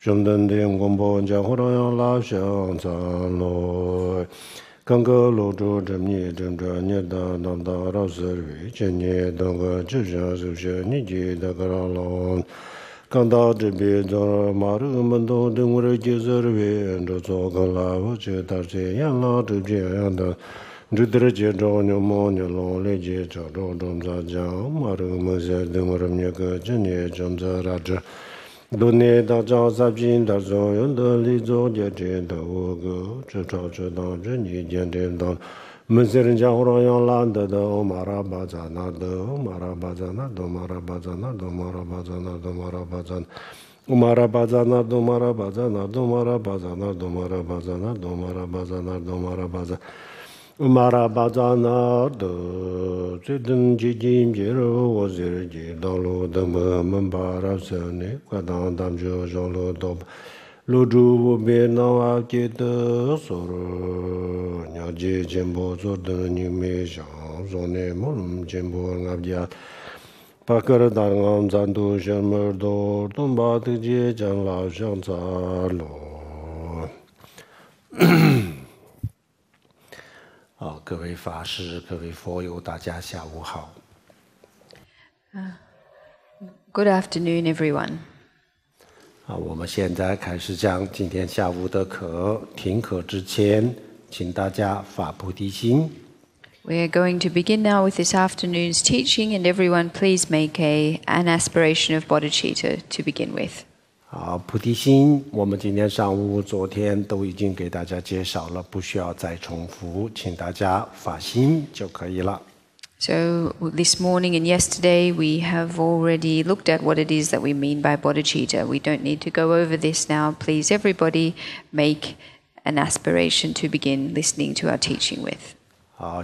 兄弟的广播讲活动要拉响赞喽。刚个泸州这面正着你的当大老师为今年当个就像就是你记得个了。刚到这边做马路门头等我的就是为着做个啦，我觉得这样啦，就这样的。这得接着你忙你老来接着着种子讲马路门些等我的那个今年种子啦这。多年大家三品大众用的理做节节的我个这朝这当这你见这当，门些人家伙让养懒得的马拉巴扎那的马拉巴扎那的马拉巴扎那的马拉巴扎那的马拉巴扎。马拉巴扎那多马拉巴扎那多马拉巴扎那多马拉巴扎那多马拉巴扎那多马拉巴扎。马拉巴扎那的，最等基金接着我这接道路的门巴拉森呢，快当他们就上路到，路主我别那瓦给的说了，鸟接前波做的你没想，说呢么前波俺家，把个人当俺咱都什么都东巴的接讲老乡咋了？各位法师、各位佛友，大家下午好。Good afternoon, everyone. 我们现在开始讲今天下午的课。听课之前，请大家发菩提心。We are going to begin now with this afternoon's teaching, and everyone please make an aspiration of bodhicitta to begin with. 菩提心，我们今天上午、昨天都已经给大家介绍了，不需要再重复，请大家发心就可以了。So this morning and yesterday we have already looked at what it is that we mean by bodhicitta. We don't need to go over this now. Please, everybody, make an aspiration to begin listening to our teaching with.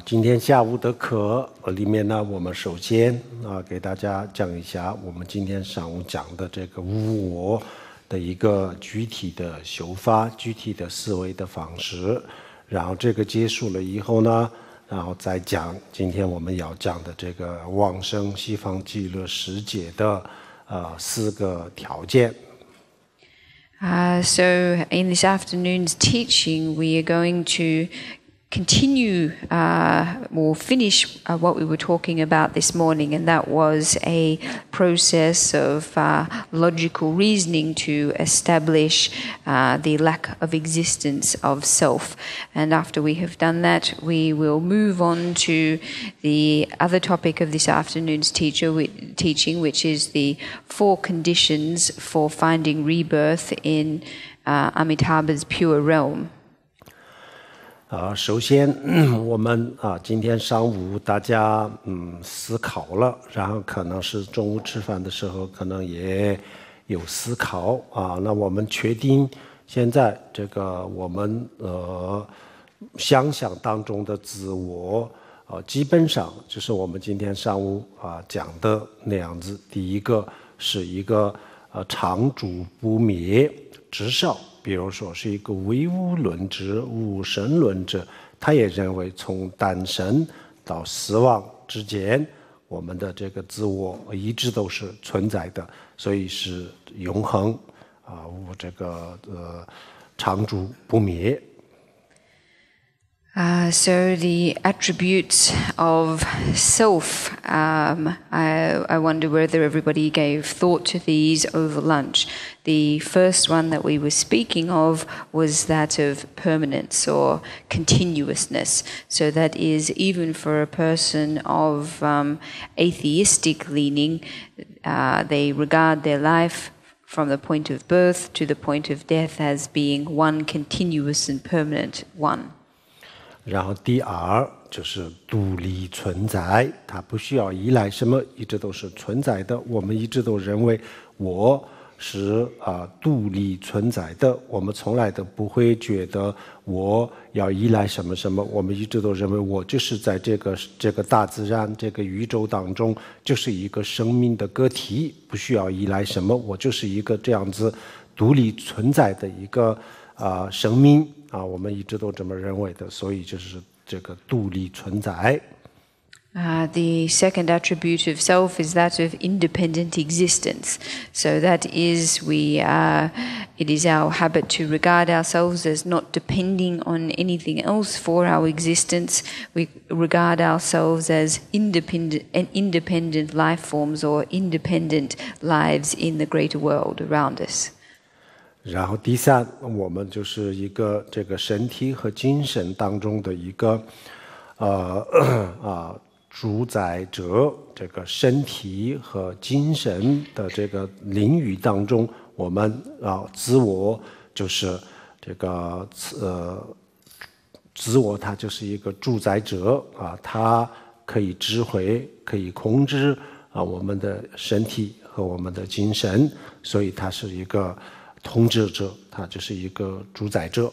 今天下午的课里面呢，我们首先给大家讲一下我们今天上午讲的这个无我的一个具体的修法、具体的思维的方式。然后这个结束了以后呢，然后再讲今天我们要讲的这个往生西方极乐世界的4个条件。So in this afternoon's teaching, we are going to continue or finish what we were talking about this morning, and that was a process of logical reasoning to establish the lack of existence of self. And after we have done that, we will move on to the other topic of this afternoon's teaching, which is the 4 conditions for finding rebirth in Amitabha's pure realm. 首先我们今天上午大家思考了，然后可能是中午吃饭的时候可能也有思考那我们确定现在这个我们想象当中的自我基本上就是我们今天上午讲的那样子。第一个是一个常住不灭，至少比如说是一个唯物论者、无神论者，他也认为从诞生到死亡之间，我们的这个自我一直都是存在的，所以是永恒这个常住不灭。So the attributes of self, I wonder whether everybody gave thought to these over lunch. The first one that we were speaking of was that of permanence or continuousness. So that is, even for a person of atheistic leaning, they regard their life from the point of birth to the point of death as being one continuous and permanent one. 然后第二就是独立存在，它不需要依赖什么，一直都是存在的。我们一直都认为我是独立存在的，我们从来都不会觉得我要依赖什么什么，我们一直都认为我就是在这个大自然、这个宇宙当中，就是一个生命的个体，不需要依赖什么，我就是一个这样子独立存在的一个生命我们一直都这么认为的，所以就是这个独立存在。The second attribute of self is that of independent existence. So that is, it is our habit to regard ourselves as not depending on anything else for our existence. We regard ourselves as independent life forms or independent lives in the greater world around us. 然后第三，我们就是一个这个身体和精神当中的一个主宰者，这个身体和精神的这个领域当中，我们自我就是这个自我，它就是一个主宰者它可以指挥，可以控制我们的身体和我们的精神，所以它是一个统治者，它就是一个主宰者。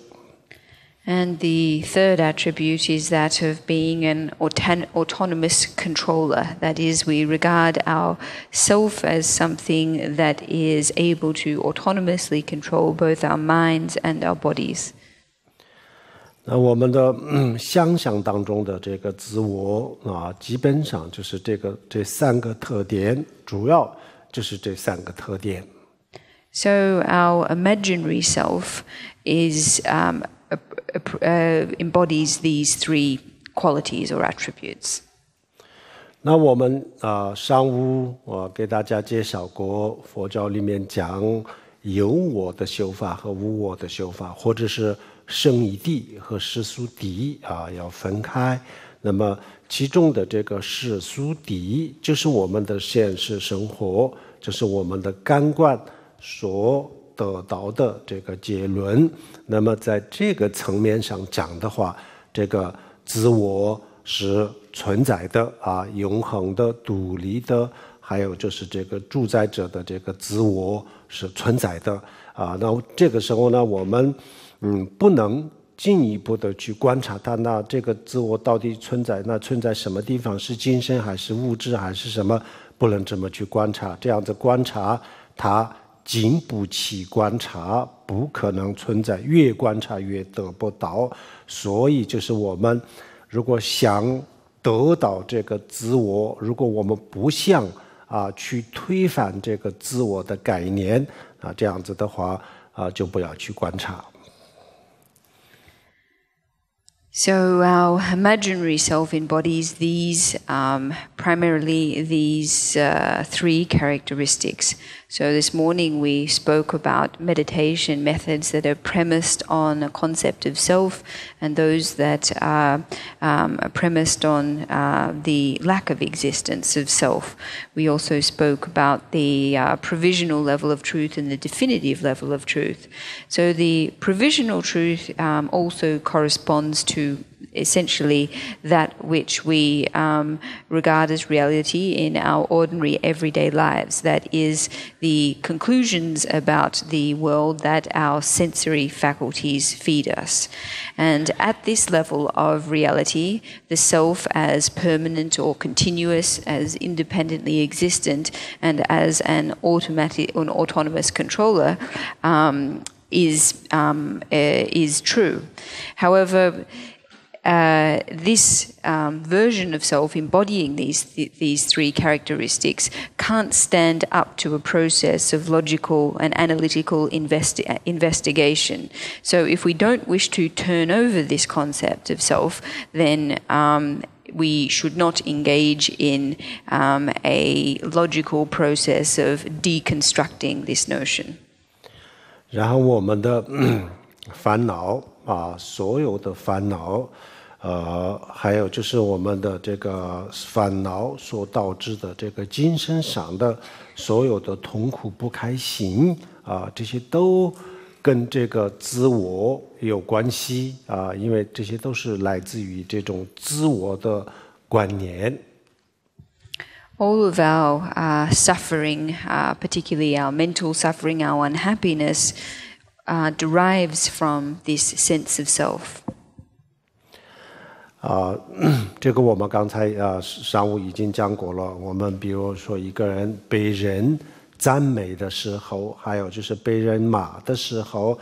And the third attribute is that of being an autonomous controller. That is, we regard our self as something that is able to autonomously control both our minds and our bodies. 那我们的想象当中的这个自我基本上就是这三个特点，主要就是这三个特点。So our imaginary self is embodies these three qualities or attributes. 那我们上午给大家介绍过，佛教里面讲有我的修法和无我的修法，或者是圣义谛和世俗谛要分开。那么其中的这个世俗谛就是我们的现实生活，就是我们的感官所得到的这个结论。那么在这个层面上讲的话，这个自我是存在的永恒的、独立的，还有就是这个主宰者的这个自我是存在的那这个时候呢，我们不能进一步的去观察它，那这个自我到底存在什么地方？是精神还是物质还是什么？不能这么去观察，这样子观察它经不起观察，不可能存在，越观察越得不到。所以就是我们如果想得到这个自我，如果我们不想去推翻这个自我的概念这样子的话就不要去观察。So our imaginary self embodies these, primarily these three characteristics. So this morning we spoke about meditation methods that are premised on a concept of self, and those that are premised on the lack of existence of self. We also spoke about the provisional level of truth and the definitive level of truth. So the provisional truth also corresponds to essentially that which we regard as reality in our ordinary everyday lives. That is the conclusions about the world that our sensory faculties feed us. And at this level of reality, the self as permanent or continuous, as independently existent, and as an autonomous controller is true. However, this version of self embodying these three characteristics can't stand up to a process of logical and analytical investigation. So if we don't wish to turn over this concept of self, then we should not engage in a logical process of deconstructing this notion. 然后我们的烦恼所有的烦恼还有就是我们的这个烦恼所导致的这个精神上的所有的痛苦不开心这些都跟这个自我有关系因为这些都是来自于这种自我的观念。All of our suffering, particularly our mental suffering, our unhappiness, derives from this sense of self. 这个我们刚才上午已经讲过了。我们比如说一个人被人赞美的时候，还有就是被人骂的时候，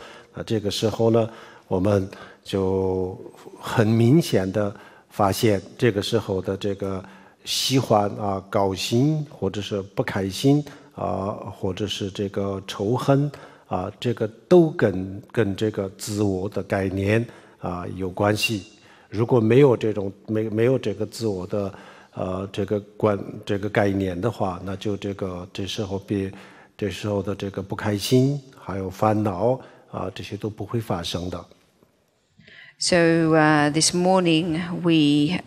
这个时候呢，我们就很明显的发现，这个时候的这个喜欢高兴或者是不开心或者是这个仇恨这个都跟这个自我的概念有关系。如果没有这种没有这个自我的这个概念的话，那就这时候的这个不开心还有烦恼这些都不会发生的。So this morning we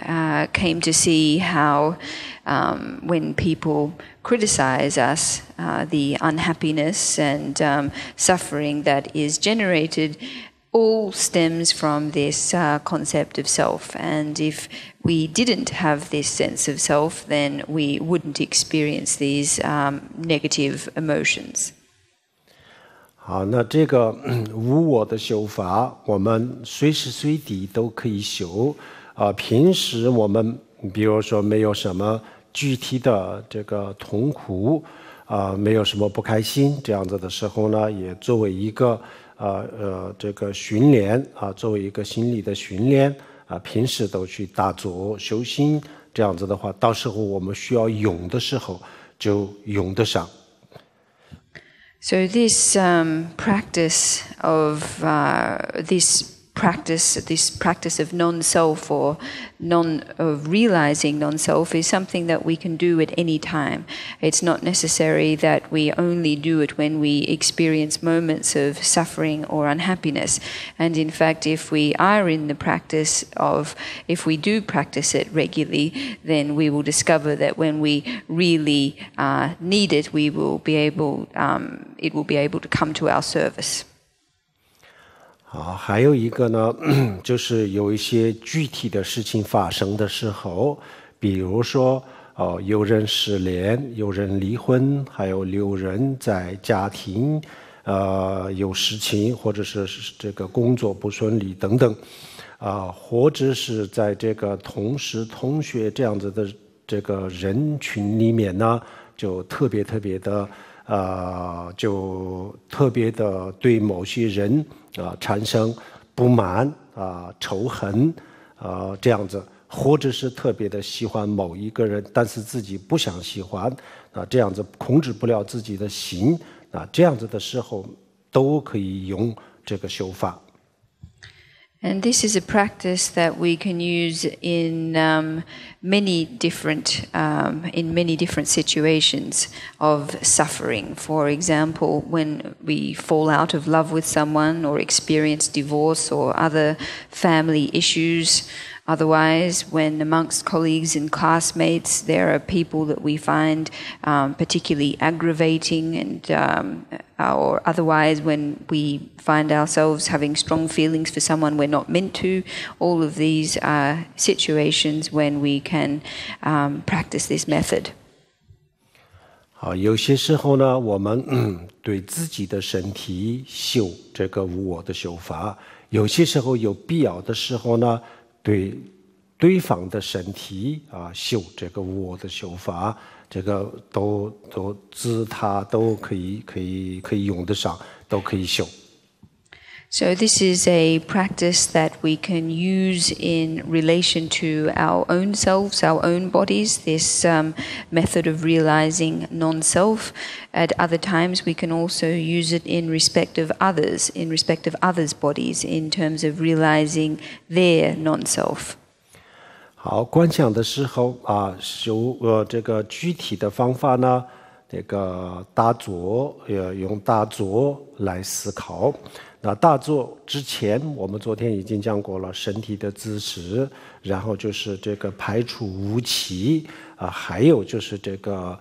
came to see how when people criticize us, the unhappiness and suffering that is generated all stems from this concept of self. And if we didn't have this sense of self, then we wouldn't experience these negative emotions. 好，那这个无我的修法，我们随时随地都可以修。平时我们比如说没有什么具体的这个痛苦，没有什么不开心这样子的时候呢，也作为一个这个训练作为一个心理的训练平时都去打坐修心，这样子的话，到时候我们需要用的时候就用得上。So this practice of this practice of non-self or of realizing non-self is something that we can do at any time. It's not necessary that we only do it when we experience moments of suffering or unhappiness. And in fact, if we are in the practice if we do practice it regularly, then we will discover that when we really need it, it will be able to come to our service. 还有一个呢，就是有一些具体的事情发生的时候，比如说有人失恋，有人离婚，还有有人在家庭有事情，或者是这个工作不顺利等等，或者是在这个同事、同学这样子的这个人群里面呢，就特别的对某些人产生不满仇恨这样子，或者是特别的喜欢某一个人，但是自己不想喜欢这样子控制不了自己的心这样子的时候都可以用这个修法。And this is a practice that we can use in many different situations of suffering. For example, when we fall out of love with someone or experience divorce or other family issues. Otherwise, when amongst colleagues and classmates there are people that we find particularly aggravating, and or otherwise when we find ourselves having strong feelings for someone we're not meant to, all of these are situations when we can practice this method. 有些时候呢，我们对自己的身体修这个无我的修法，有些时候有必要的时候呢，对对方的身体修这个无我的修法，这个都自他都可以用得上，都可以修。So this is a practice that we can use in relation to our own selves, our own bodies, this method of realizing non-self. At other times we can also use it in respect of others bodies, in terms of realizing their non-self. 好，观想的时候修这个具体的方法呢，这个打坐用打坐来思考。那打坐之前，我们昨天已经讲过了身体的姿势，然后就是这个排除污气还有就是这个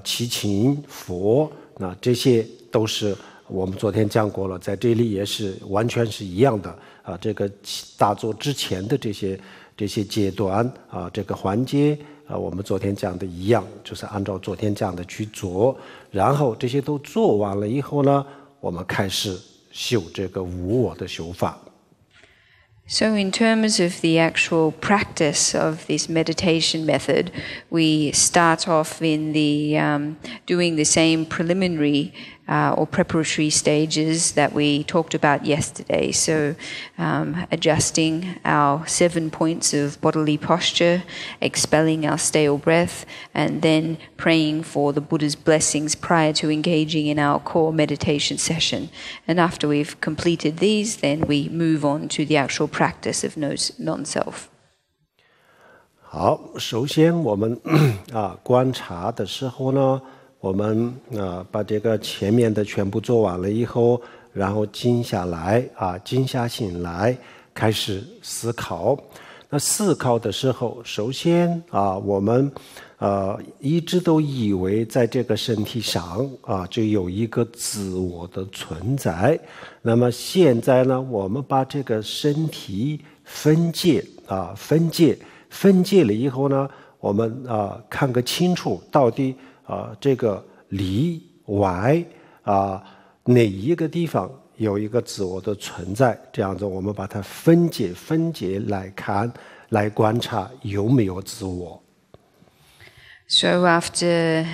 祈请佛，那这些都是我们昨天讲过了，在这里也是完全是一样的这个打坐之前的这些阶段这个环节我们昨天讲的一样，就是按照昨天讲的去做，然后这些都做完了以后呢，我们开始修这个无我的修法。So in terms of the actual practice of this meditation method, we start off in the doing the same preliminary or preparatory stages that we talked about yesterday. So adjusting our 7 points of bodily posture, expelling our stale breath, and then praying for the Buddha's blessings prior to engaging in our core meditation session. And after we've completed these, then we move on to the actual practice of non-self. 好，首先我们观察的时候呢，我们把这个前面的全部做完了以后，然后静下来静下心来，开始思考。那思考的时候，首先我们一直都以为在这个身体上就有一个自我的存在。那么现在呢，我们把这个身体分界了以后呢，我们看个清楚，到底这个里外哪一个地方有一个自我的存在，这样子我们把它分解来看，来观察有没有自我。So after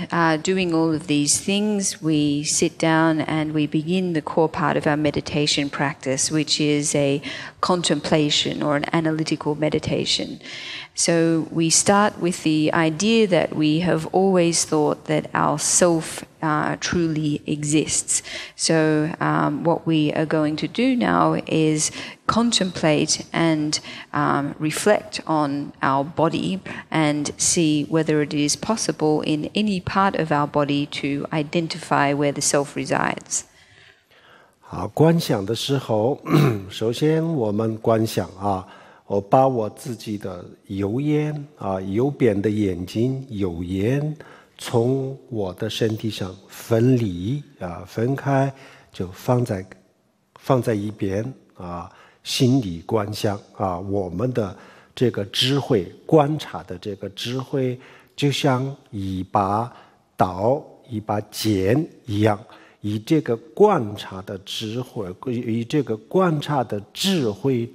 doing all of these things, we sit down and we begin the core part of our meditation practice, which is a contemplation or an analytical meditation. So we start with the idea that we have always thought that our self truly exists. So what we are going to do now is contemplate and reflect on our body and see whether it is possible in any part of our body to identify where the self resides. 好，观想的时候，首先我们观想我把我自己的右眼右边的眼睛右眼从我的身体上分离分开，就放在一边心里观想我们的这个智慧观察的这个智慧，就像一把刀一把剑一样，以这个观察的智慧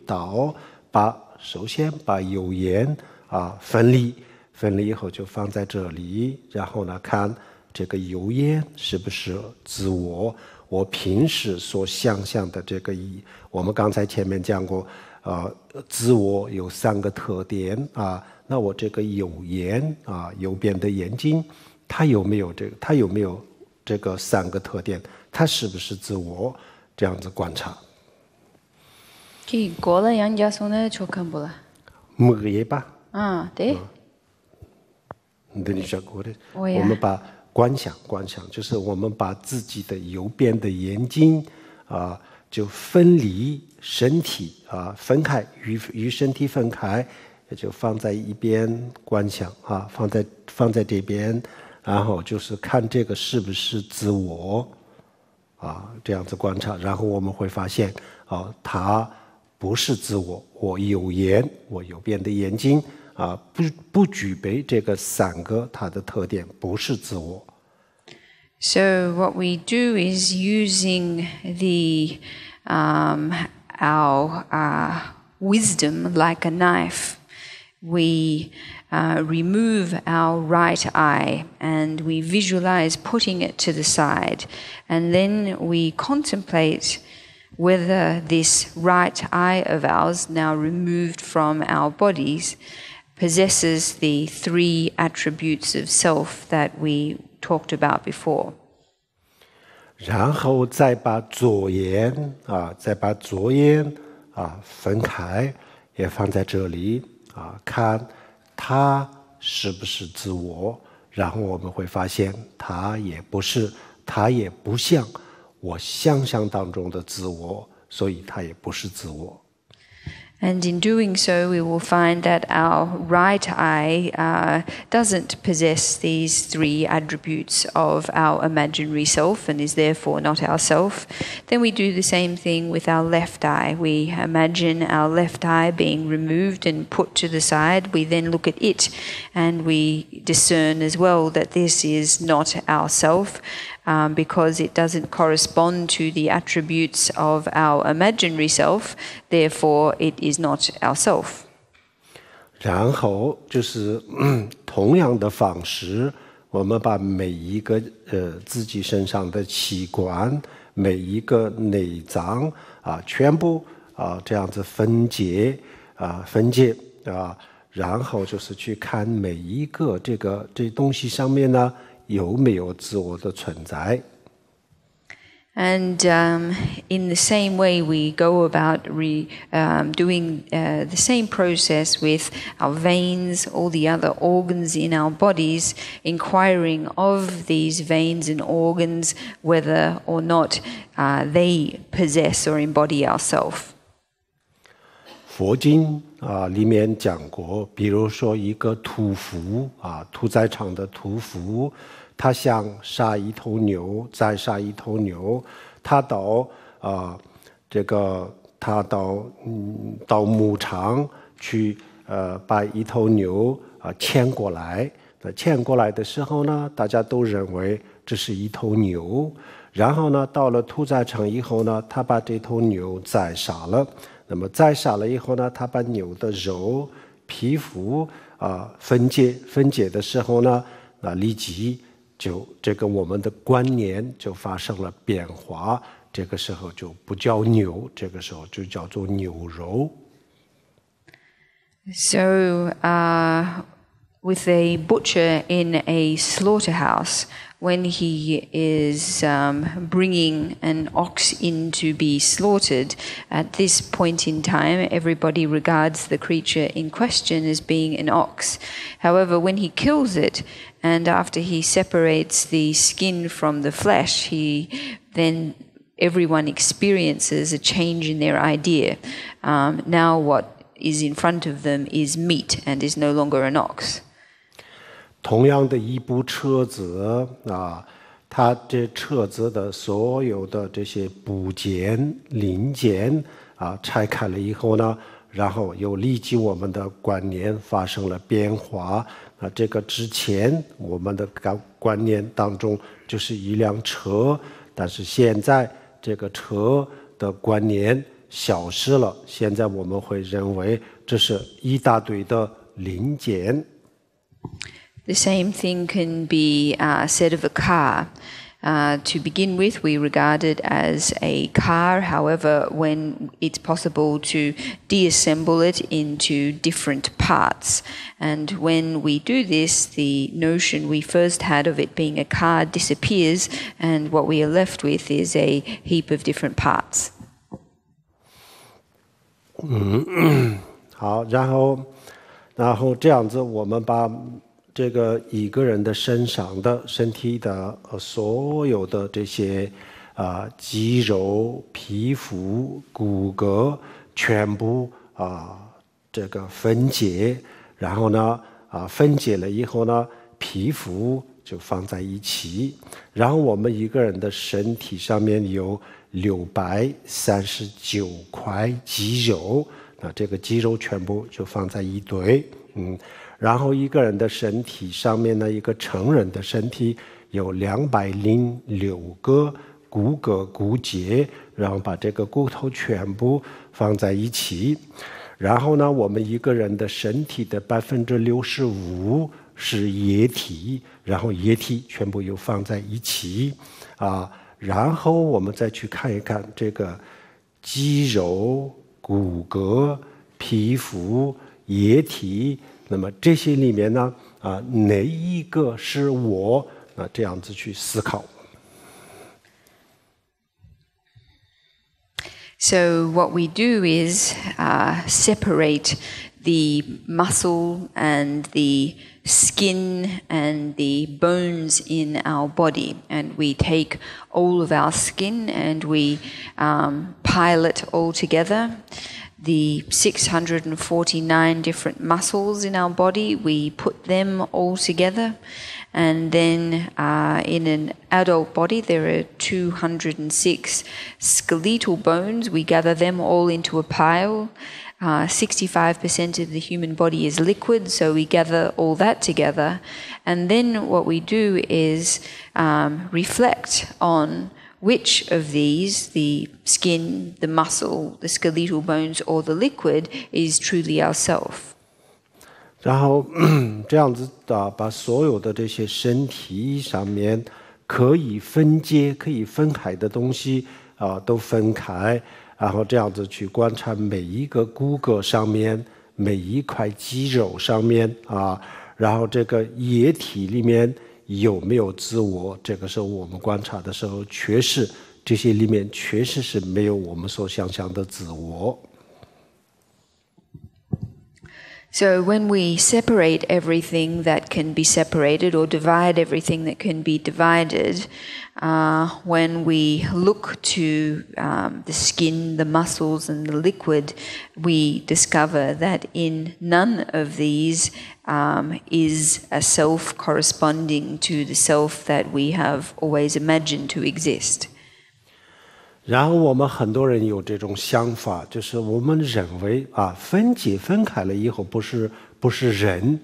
刀首先把右眼分离以后就放在这里，然后呢看这个右眼是不是自我。我平时所想象的这个我们刚才前面讲过自我有3个特点那我这个右眼右边的眼睛它有没有这个3个特点，它是不是自我，这样子观察。이거는 양자 손에 족한 보라. 뭐예봐? 네. 我们把观想就是我们把自己的右边的眼睛就分离身体分开与身体分开，也就放在一边观想放在这边，然后就是看这个是不是自我这样子观察，然后我们会发现它不是自我，我右边的眼睛不具备这个3个它的特点，不是自我。So what we do is using our wisdom like a knife. We remove our right eye and we visualize putting it to the side, and then we contemplate whether this right eye of ours, now removed from our bodies, possesses the 3 attributes of self that we talked about before. 然后再把左眼分开，也放在这里看它是不是自我，然后我们会发现它也不是，它也不像我想象当中的自我，所以它也不是自我。And in doing so, we will find that our right eye doesn't possess these 3 attributes of our imaginary self and is therefore not ourself. Then we do the same thing with our left eye. We imagine our left eye being removed and put to the side. We then look at it and we discern as well that this is not ourself. Because it doesn't correspond to the attributes of our imaginary self, therefore it is not ourself. 然后就是同样的方式，我们把每一个自己身上的器官、每一个内脏全部这样子分解然后就是去看每一个这东西上面呢有没有自我的存在。And in the same way, we go about doing the same process with our veins, all the other organs in our bodies, inquiring of these veins and organs whether or not they possess or embody ourself. 佛经里面讲过，比如说一个屠夫屠宰场的屠夫。他想杀一头牛，再杀一头牛，他到牧场去把一头牛牵过来。牵过来的时候呢，大家都认为这是一头牛。然后呢，到了屠宰场以后呢，他把这头牛宰杀了。那么宰杀了以后呢，他把牛的肉、皮肤分解的时候呢，立即就这个我们的观念就发生了变化，这个时候就不叫牛，这个时候就叫做牛肉。So, with a butcher in a slaughterhouse, when he is bringing an ox in to be slaughtered, at this point in time, everybody regards the creature in question as being an ox. However, when he kills it, and after he separates the skin from the flesh, then everyone experiences a change in their idea. Now what is in front of them is meat and is no longer an ox. 同样的一部车子它这车子的所有的这些部件零件拆开了以后呢，然后又立即我们的观念发生了变化。这个之前我们的观念当中就是一辆车，但是现在这个车的观念消失了，现在我们会认为这是一大堆的零件。The same thing can be said of a car. To begin with, we regard it as a car. However, when it's possible to deassemble it into different parts, and when we do this, the notion we first had of it being a car disappears, and what we are left with is a heap of different parts. 好，然后这样子，我们把这个一个人的身体的所有的这些肌肉、皮肤、骨骼全部这个分解，然后呢分解了以后呢，皮肤就放在一起，然后我们一个人的身体上面有639块肌肉，那这个肌肉全部就放在一堆，然后一个人的身体上面呢，一个成人的身体有206个骨骼骨节，然后把这个骨头全部放在一起。然后呢，我们一个人的身体的65%是液体，然后液体全部又放在一起然后我们再去看一看这个肌肉、骨骼、皮肤、液体。那么这些里面呢，哪一个是我？这样子去思考。So what we do is separate the muscle and the skin and the bones in our body, and we take all of our skin and we pile it all together. The 649 different muscles in our body, we put them all together. And then in an adult body, there are 206 skeletal bones. We gather them all into a pile. 65% of the human body is liquid, so we gather all that together. And then what we do is reflect on which of these, the skin, the muscle, the skeletal bones, or the liquid, is truly ourself. 然后这样子把所有的这些身体上面可以分解、可以分开的东西都分开，然后这样子去观察每一个骨骼上面、每一块肌肉上面然后这个液体里面有没有自我？这个时候我们观察的时候，确实这些里面确实是没有我们所想象的自我。So when we separate everything that can be separated or divide everything that can be divided, when we look to the skin, the muscles and the liquid, we discover that in none of these is a self corresponding to the self that we have always imagined to exist. 然后我们很多人有这种想法，就是我们认为分解分开了以后不是人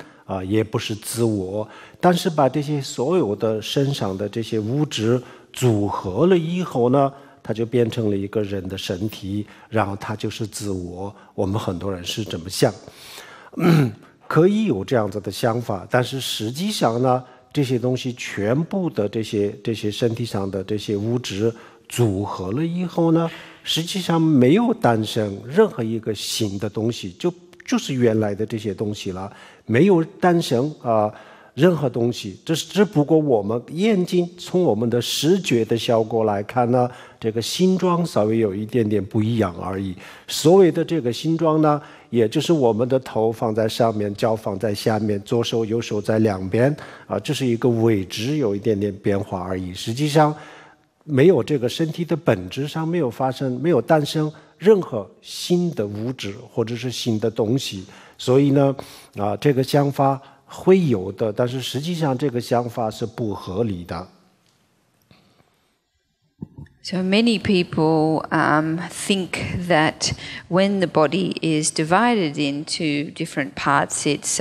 也不是自我，但是把这些所有的身上的这些物质组合了以后呢，它就变成了一个人的身体，然后它就是自我。我们很多人是这么想，可以有这样子的想法，但是实际上呢，这些东西全部的这些身体上的这些物质组合了以后呢，实际上没有诞生任何一个新的东西，就是原来的这些东西了，没有诞生任何东西。这只不过我们眼睛从我们的视觉的效果来看呢，这个形状稍微有一点点不一样而已。所谓的这个形状呢，也就是我们的头放在上面，脚放在下面，左手右手在两边这是一个位置有一点点变化而已。实际上没有这个身体的本质上没有诞生任何新的物质或者是新的东西，所以呢这个想法会有的，但是实际上这个想法是不合理的。So many people think that when the body is divided into different parts, it's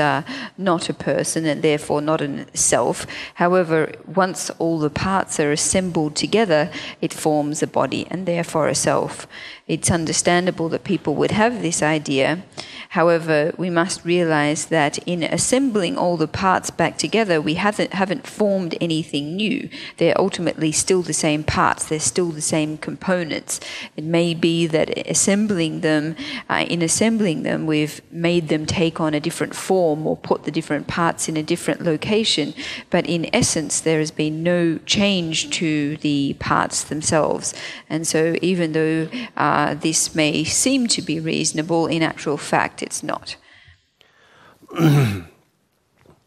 not a person and therefore not a self. However, once all the parts are assembled together, it forms a body and therefore a self. It's understandable that people would have this idea. However, we must realize that in assembling all the parts back together, we haven't formed anything new. They're ultimately still the same parts. They're still the same components. It may be that in assembling them, we've made them take on a different form or put the different parts in a different location. But in essence, there has been no change to the parts themselves. And so even though this may seem to be reasonable, in actual fact, it's not.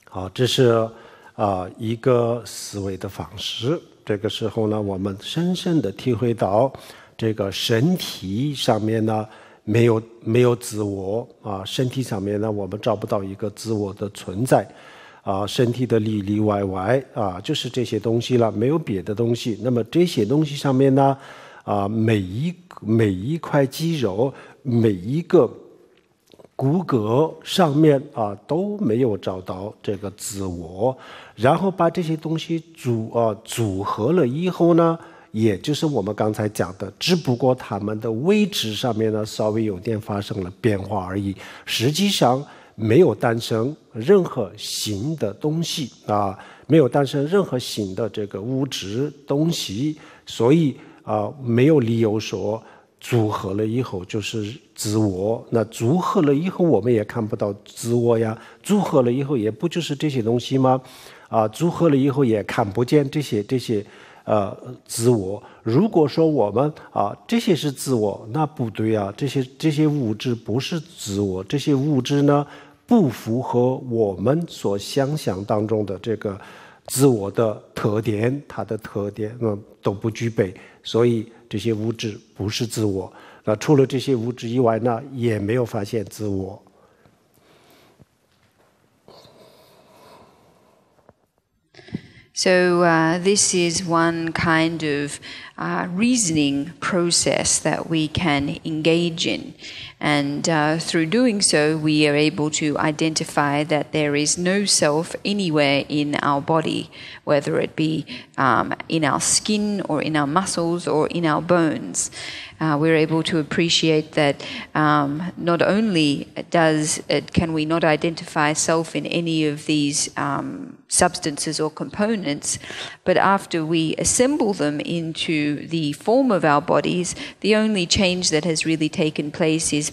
好，这是一个思维的方式。这个时候呢，我们深深地体会到，这个身体上面呢没有自我身体上面呢我们找不到一个自我的存在身体的里里外外就是这些东西了，没有别的东西。那么这些东西上面呢每一块肌肉，每一个骨骼上面都没有找到这个自我，然后把这些东西组合了以后呢，也就是我们刚才讲的，只不过它们的位置上面呢稍微有点发生了变化而已，实际上没有诞生任何新的东西没有诞生任何新的这个物质东西，所以没有理由说组合了以后就是自我。那组合了以后我们也看不到自我呀，组合了以后也不就是这些东西吗？组合了以后也看不见这些自我。如果说我们这些是自我，那不对啊，这些物质不是自我，这些物质呢不符合我们所想象当中的这个自我的特点，它的特点都不具备，所以这些物质不是自我。那除了这些物质以外呢，也没有发现自我。So this is one kind of reasoning process that we can engage in. And through doing so, we are able to identify that there is no self anywhere in our body, whether it be in our skin or in our muscles or in our bones. We're able to appreciate that not only can we not identify self in any of these substances or components, but after we assemble them into the form of our bodies, the only change that has really taken place is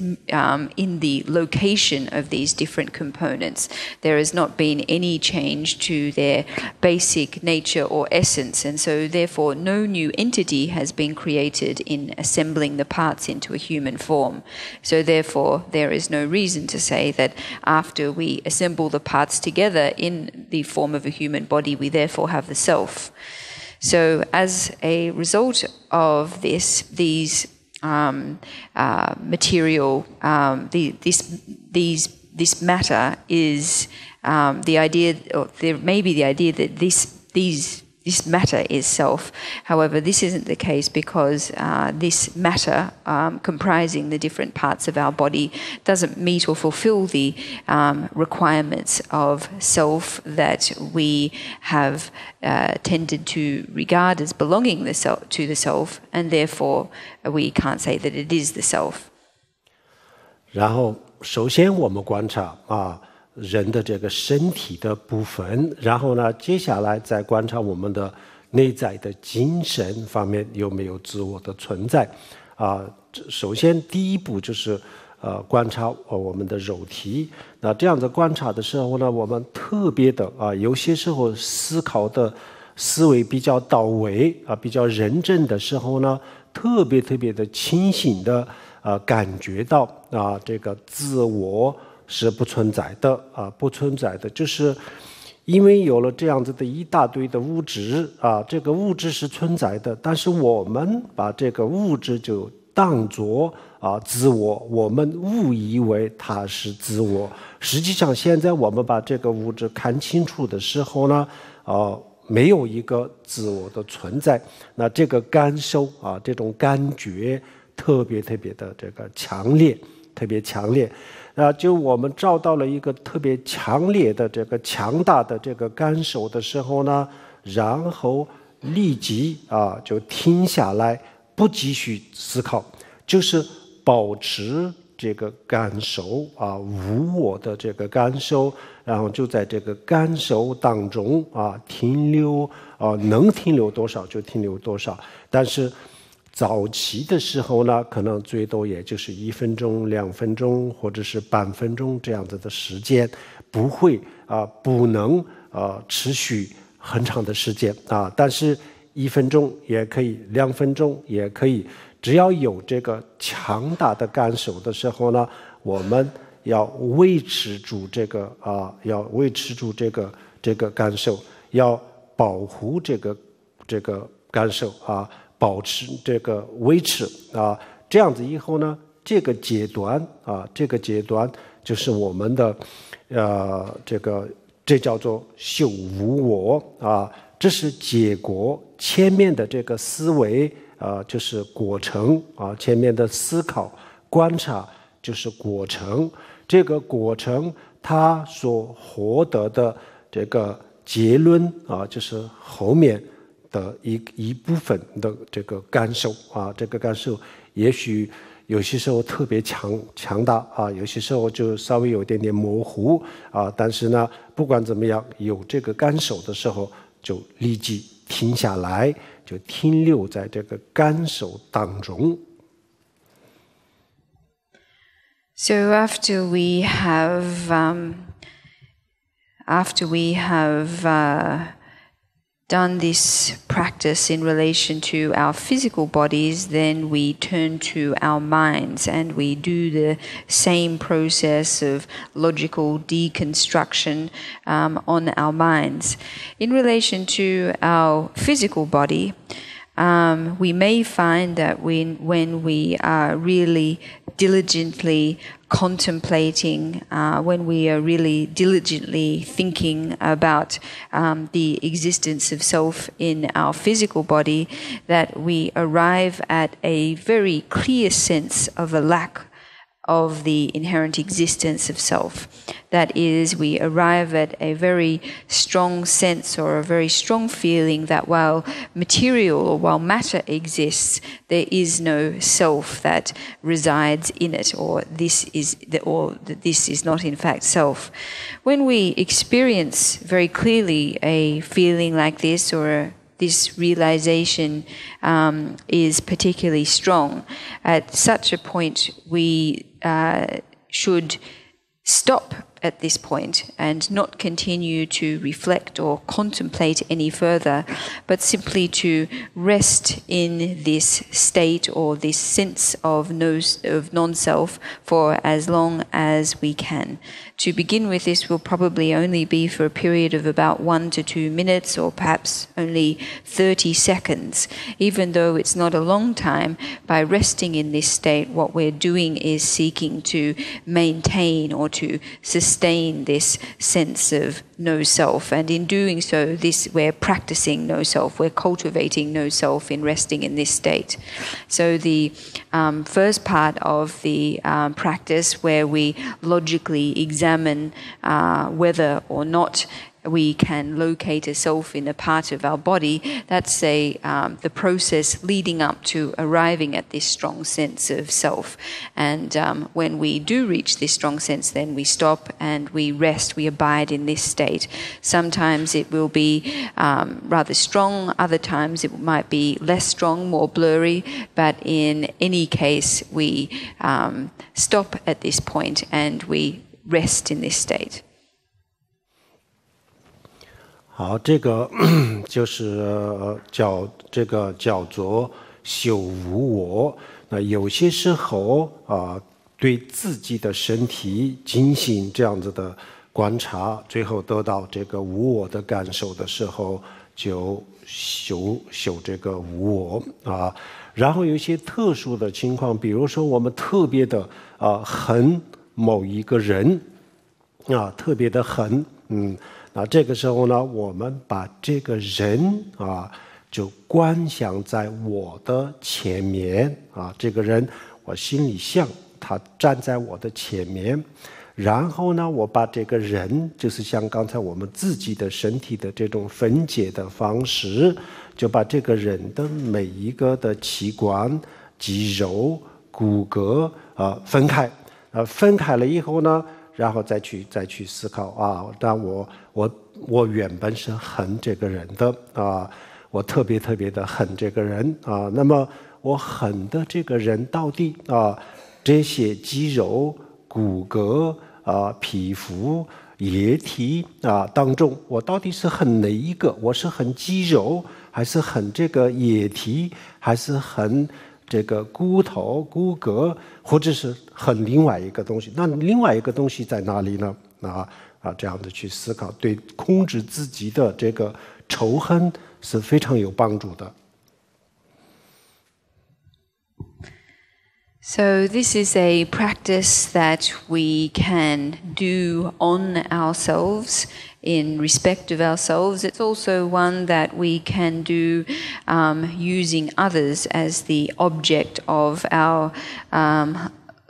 in the location of these different components. There has not been any change to their basic nature or essence, and so therefore no new entity has been created in assembling the parts into a human form. So therefore there is no reason to say that after we assemble the parts together in the form of a human body, we therefore have the self. So as a result of this, these material, this matter is the idea, or there may be the idea that this matter is self. However, this isn't the case because this matter, comprising the different parts of our body, doesn't meet or fulfill the requirements of self that we have tended to regard as belonging to the self, and therefore we can't say that it is the self. 然后，首先我们观察人的这个身体的部分，然后呢，接下来再观察我们的内在的精神方面有没有自我的存在。首先第一步就是观察我们的肉体。那这样子观察的时候呢，我们特别的有些时候思考的思维比较到位比较认真的时候呢，特别的清醒的感觉到这个自我是不存在的不存在的，就是因为有了这样子的一大堆的物质这个物质是存在的，但是我们把这个物质就当作自我，我们误以为它是自我。实际上现在我们把这个物质看清楚的时候呢没有一个自我的存在。那这个感受这种感觉特别的这个强烈，特别强烈。就我们找到了一个特别强烈的这个强大的这个感受的时候呢，然后立即就停下来，不继续思考，就是保持这个感受无我的这个感受，然后就在这个感受当中停留能停留多少就停留多少。但是早期的时候呢，可能最多也就是1分钟、2分钟，或者是半分钟这样子的时间，不会不能持续很长的时间但是1分钟也可以，2分钟也可以，只要有这个强大的感受的时候呢，我们要维持住这个要维持住这个感受，要保护这个感受保持这个维持这样子以后呢，这个阶段就是我们的这叫做修无我这是结果。前面的这个思维就是过程前面的思考观察就是过程。这个过程它所获得的这个结论就是后面的一部分的这个感受这个感受也许有些时候特别强大有些时候就稍微有一点点模糊但是呢，不管怎么样，有这个感受的时候，就立即停下来，就停留在这个感受当中。So after we have done this practice in relation to our physical bodies, then we turn to our minds and we do the same process of logical deconstruction on our minds. In relation to our physical body, we may find that when we are really diligently contemplating, when we are really diligently thinking about the existence of self in our physical body, that we arrive at a very clear sense of a lack of the inherent existence of self. That is, we arrive at a very strong sense or a very strong feeling that while material or while matter exists, there is no self that resides in it, or this is not in fact self. When we experience very clearly a feeling like this, or this realization is particularly strong, at such a point we should stop at this point and not continue to reflect or contemplate any further, but simply to rest in this state or this sense of non-self for as long as we can. To begin with, this will probably only be for a period of about 1 to 2 minutes, or perhaps only 30 seconds. Even though it's not a long time, by resting in this state, what we're doing is seeking to maintain or to sustain this sense of no self. And in doing so, we're practicing no self, we're cultivating no self in resting in this state. So the first part of the practice, where we logically examine whether or not we can locate a self in a part of our body, that's the process leading up to arriving at this strong sense of self. And when we do reach this strong sense, then we stop and we rest, we abide in this state. Sometimes it will be rather strong, other times it might be less strong, more blurry, but in any case we stop at this point and we rest in this state. 好，这个就是叫做修无我。那有些时候对自己的身体进行这样子的观察，最后得到这个无我的感受的时候，就修这个无我然后有一些特殊的情况，比如说我们特别的恨某一个人特别的恨那这个时候呢，我们把这个人就观想在我的前面这个人我心里想他站在我的前面，然后呢，我把这个人就是像刚才我们自己的身体的这种分解的方式，就把这个人的每一个的器官、肌肉、骨骼分开，分开了以后呢。然后再去思考但我原本是恨这个人的我特别的恨这个人那么我恨的这个人到底这些肌肉、骨骼皮肤、液体当中，我到底是恨哪一个？我是恨肌肉，还是恨这个液体，还是恨这个骨头、骨骼，或者是很另外一个东西？那另外一个东西在哪里呢？这样的去思考，对控制自己的这个仇恨是非常有帮助的。So this is a practice that we can do on ourselves, in respect of ourselves. It's also one that we can do using others as the object of our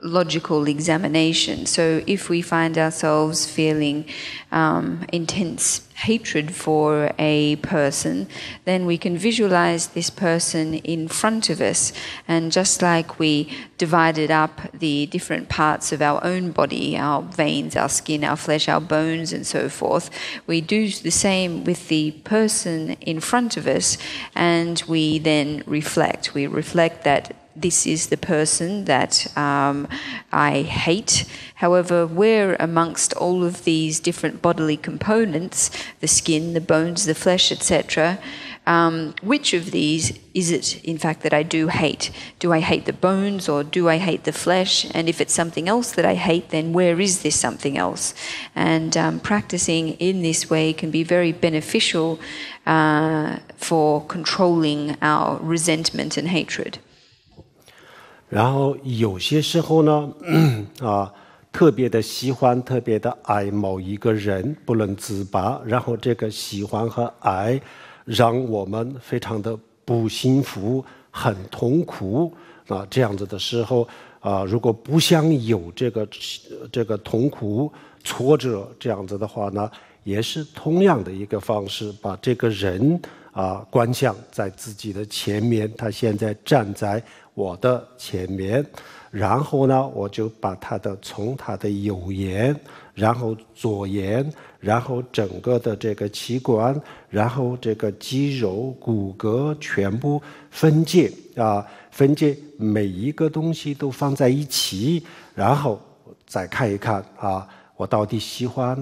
logical examination. So if we find ourselves feeling intense hatred for a person, then we can visualize this person in front of us. And just like we divided up the different parts of our own body, our veins, our skin, our flesh, our bones, and so forth, we do the same with the person in front of us, and we then reflect. We reflect that this is the person that I hate. However, where amongst all of these different bodily components, the skin, the bones, the flesh, etc., which of these is it, in fact, that I do hate? Do I hate the bones or do I hate the flesh? And if it's something else that I hate, then where is this something else? And practicing in this way can be very beneficial for controlling our resentment and hatred. 然后有些时候呢，特别的喜欢、特别的爱某一个人，不能自拔。然后这个喜欢和爱，让我们非常的不幸福、很痛苦这样子的时候如果不想有这个痛苦、挫折这样子的话呢，也是同样的一个方式，把这个人观想在自己的前面，他现在站在我的前面，然后呢，我就把从他的右眼，然后左眼，然后整个的这个器官，然后这个肌肉、骨骼全部分解分解每一个东西都放在一起，然后再看一看我到底喜欢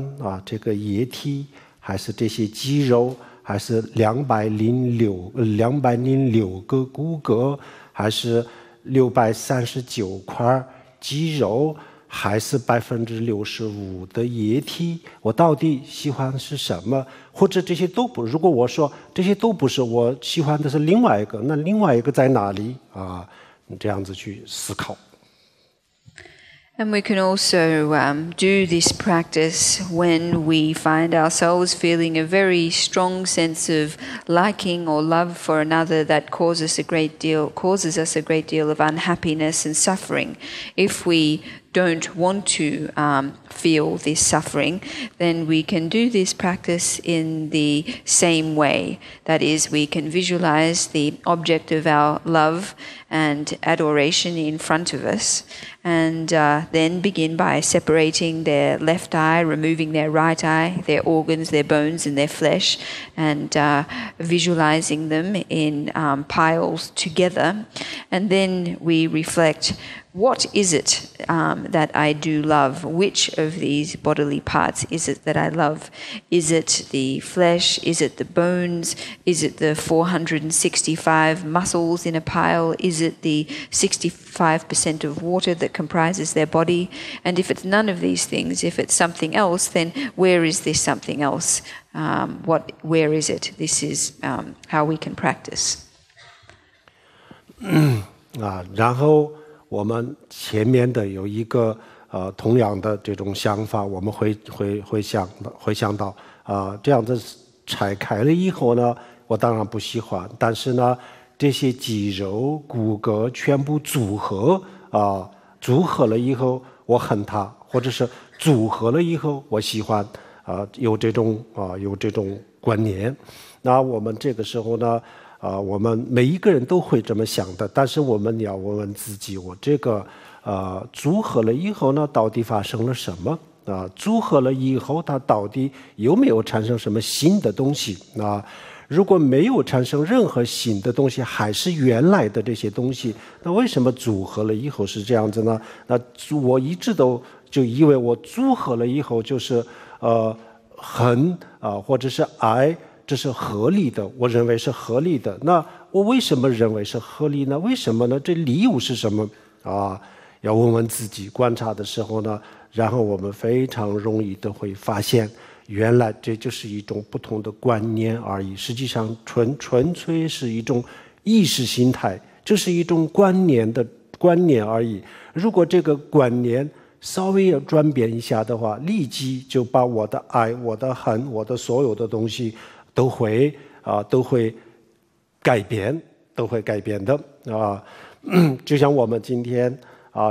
这个液体，还是这些肌肉，还是206个骨骼，还是639块肌肉，还是65%的液体？我到底喜欢是什么？或者这些都不？如果我说这些都不是，我喜欢的是另外一个，那另外一个在哪里这样子去思考。And we can also do this practice when we find ourselves feeling a very strong sense of liking or love for another that causes us a great deal of unhappiness and suffering. If we don't want to feel this suffering, then we can do this practice in the same way. That is, we can visualize the object of our love and adoration in front of us, and then begin by separating their left eye, removing their right eye, their organs, their bones and their flesh, and visualizing them in piles together. And then we reflect, what is it that I do love? Which of these bodily parts is it that I love? Is it the flesh? Is it the bones? Is it the 465 muscles in a pile? Is it the 65% of water that comprises their body? And if it's none of these things, if it's something else, then where is this something else? Where is it? This is how we can practice. 然后我们前面的有一个同样的这种想法，我们会想到这样子拆开了以后呢，我当然不喜欢，但是呢，这些肌肉、骨骼全部组合了以后，我恨它，或者是组合了以后，我喜欢有这种观念。那我们这个时候呢？我们每一个人都会这么想的，但是我们要问问自己，我这个组合了以后呢，到底发生了什么？组合了以后，它到底有没有产生什么新的东西？如果没有产生任何新的东西，还是原来的这些东西，那为什么组合了以后是这样子呢？那我一直都就以为我组合了以后就是恨或者是爱。这是合理的，我认为是合理的。那我为什么认为是合理呢？为什么呢？这理由是什么要问问自己。观察的时候呢，然后我们非常容易的会发现，原来这就是一种不同的观念而已。实际上，纯粹是一种意识形态，这是一种观念而已。如果这个观念稍微要转变一下的话，立即就把我的爱、我的恨、我的所有的东西。都会改变的就像我们今天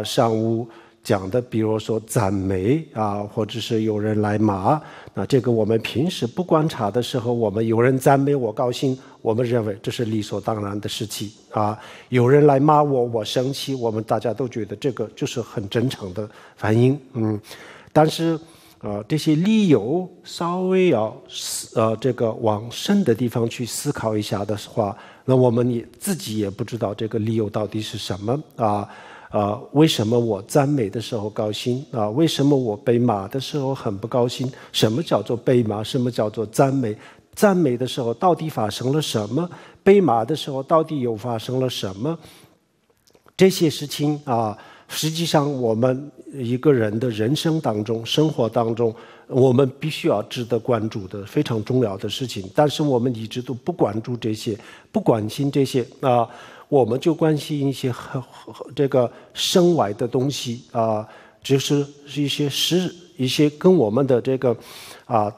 上午讲的，比如说赞美或者是有人来骂，那这个我们平时不观察的时候，我们有人赞美我高兴，我们认为这是理所当然的事情有人来骂我生气，我们大家都觉得这个就是很正常的反应但是这些理由稍微要这个往深的地方去思考一下的话，那我们自己也不知道这个理由到底是什么为什么我赞美的时候高兴为什么我被骂的时候很不高兴？什么叫做被骂？什么叫做赞美？赞美的时候到底发生了什么？被骂的时候到底又发生了什么？这些事情实际上我们一个人的人生当中、生活当中我们必须要值得关注的非常重要的事情，但是我们一直都不关注这些，不关心这些我们就关心一些这个身外的东西就是一些跟我们的这个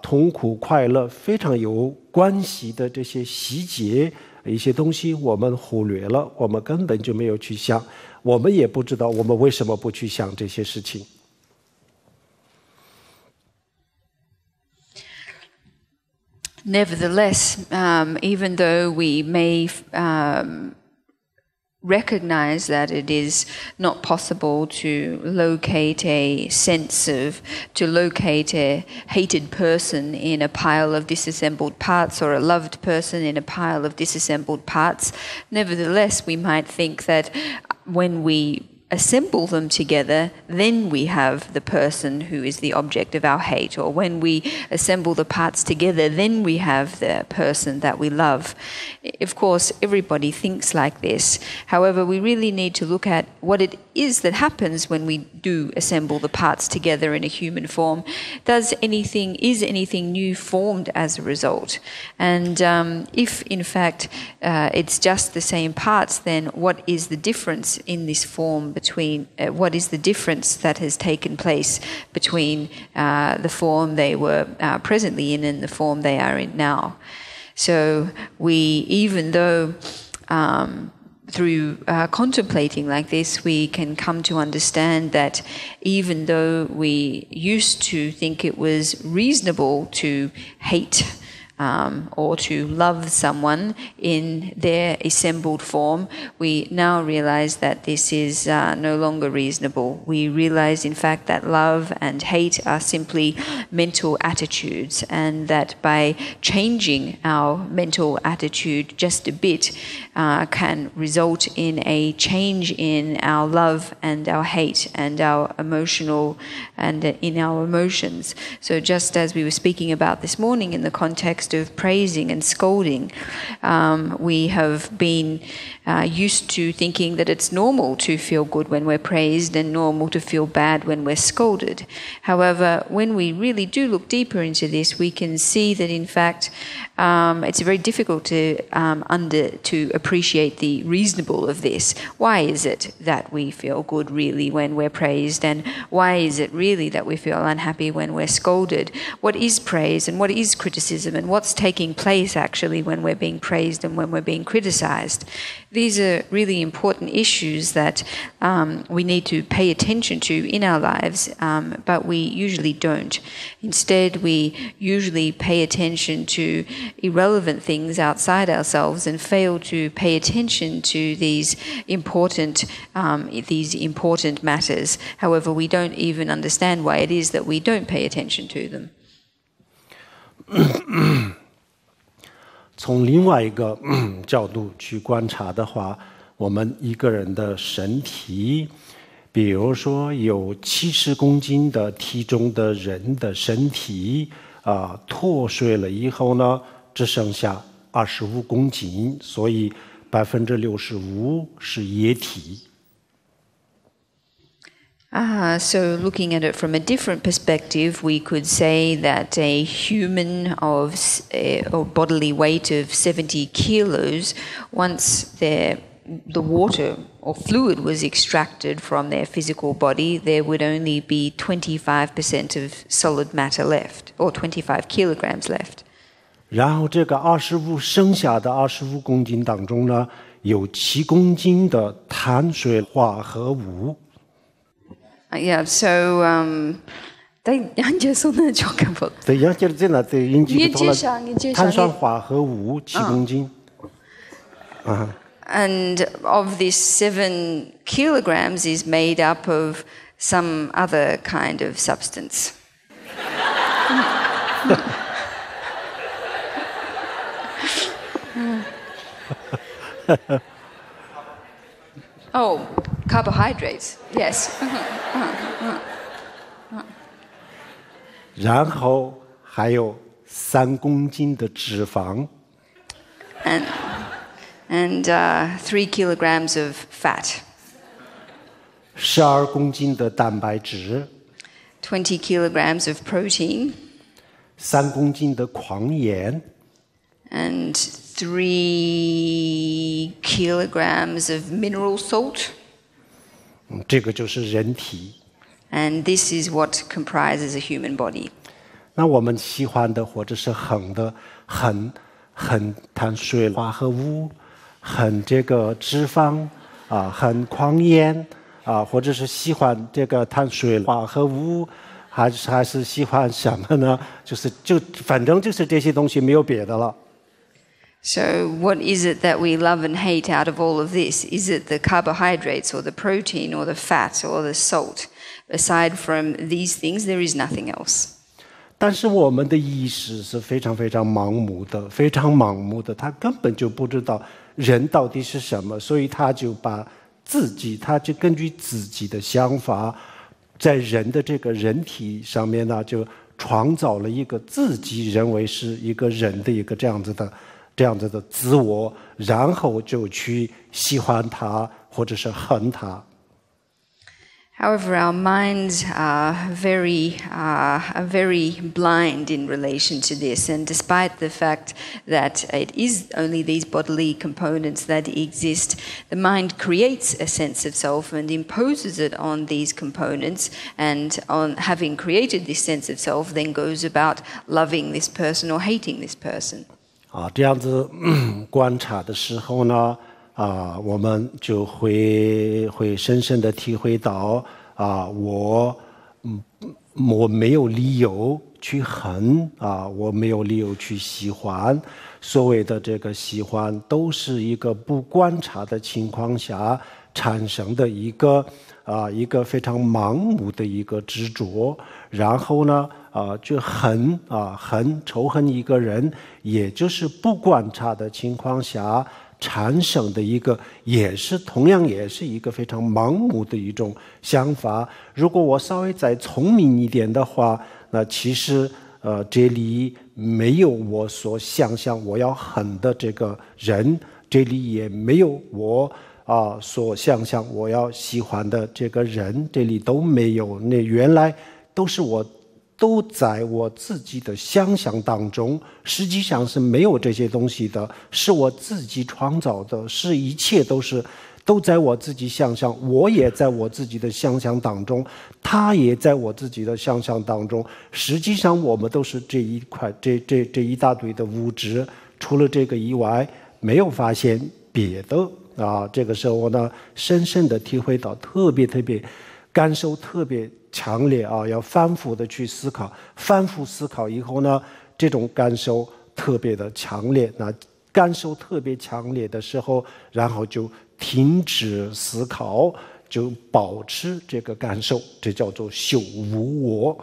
痛苦快乐非常有关系的这些细节一些东西我们忽略了，我们根本就没有去想，我们也不知道我们为什么不去想这些事情。Nevertheless, even though we may recognize that it is not possible to locate a hated person in a pile of disassembled parts or a loved person in a pile of disassembled parts, nevertheless, we might think that when we assemble them together, then we have the person who is the object of our hate, or when we assemble the parts together, then we have the person that we love. Of course, everybody thinks like this. However, we really need to look at what it is that happens when we do assemble the parts together in a human form. Is anything new formed as a result? And if, in fact, it's just the same parts, then what is the difference in this form between what is the difference that has taken place between the form they were presently in and the form they are in now? So even though through contemplating like this, we can come to understand that even though we used to think it was reasonable to hate or to love someone in their assembled form, we now realize that this is no longer reasonable. We realize, in fact, that love and hate are simply mental attitudes, and that by changing our mental attitude just a bit can result in a change in our love and our hate and our emotional and in our emotions. So just as we were speaking about this morning in the context of praising and scolding, we have been used to thinking that it's normal to feel good when we're praised and normal to feel bad when we're scolded. However, when we really do look deeper into this, we can see that in fact it's very difficult to appreciate the reasonable of this. Why is it that we feel good really when we're praised, and why is it really that we feel unhappy when we're scolded? What is praise and what is criticism, and what's taking place actually when we're being praised and when we're being criticized? These are really important issues that we need to pay attention to in our lives, but we usually don't. Instead, we usually pay attention to irrelevant things outside ourselves and fail to pay attention to these important matters. However, we don't even understand why it is that we don't pay attention to them. 从另外一个角度去观察的话，我们一个人的身体，比如说有70公斤的体重的人的身体脱水了以后呢，只剩下25公斤，所以65%是液体。So looking at it from a different perspective, we could say that a human of or bodily weight of 70 kilos, once the water or fluid was extracted from their physical body, there would only be 25% of solid matter left, or 25 kilograms left. 然后这个剩下的25公斤当中呢，有7公斤的碳水化合物。Yeah, so碳酸化合物7公斤。And of this 7 kilograms is made up of some other kind of substance. Oh, carbohydrates, yes. 然后还有3公斤的脂肪。And 3 kilograms of fat. 12公斤的蛋白质。20 kilograms of protein, 3公斤的矿盐 and 3 kilograms of mineral salt. 这个就是人体。 And this is what comprises a human body. 那我们喜欢的或者是很碳水化合物，很这个脂肪很矿盐或者是喜欢这个碳水化合物，还是喜欢什么呢？反正就是这些东西，没有别的了。 So what is it that we love and hate out of all of this? Is it the carbohydrates or the protein or the fat or the salt? Aside from these things, there is nothing else. 但是我们的意识是非常盲目的，他根本就不知道人到底是什么，所以他就根据自己的想法，在人的这个人体上面呢，就创造了一个自己认为是一个人的一个这样子的自我，然后就去喜欢他或者是恨他。 However, our minds are very blind in relation to this, and despite the fact that it is only these bodily components that exist, the mind creates a sense of self and imposes it on these components, and on having created this sense of self, then goes about loving this person or hating this person. 这样子观察的时候呢，我们就会深深的体会到我没有理由去恨我没有理由去喜欢。所谓的这个喜欢，都是一个不观察的情况下产生的一个非常盲目的一个执着。然后呢，就仇恨一个人，也就是不观察的情况下产生的一个，同样也是一个非常盲目的一种想法。如果我稍微再聪明一点的话，那其实这里没有我所想象我要恨的这个人，这里也没有我所想象我要喜欢的这个人，这里都没有。那原来都在我自己的想象当中，实际上是没有这些东西的，是我自己创造的，是一切都在我自己想象，我也在我自己的想象当中，他也在我自己的想象当中。实际上我们都是这一大堆的物质，除了这个以外，没有发现别的这个时候呢，深深的体会到，特别感受特别强烈要反复的去思考，反复思考以后呢，这种感受特别的强烈。那感受特别强烈的时候，然后就停止思考，就保持这个感受，这叫做修无我。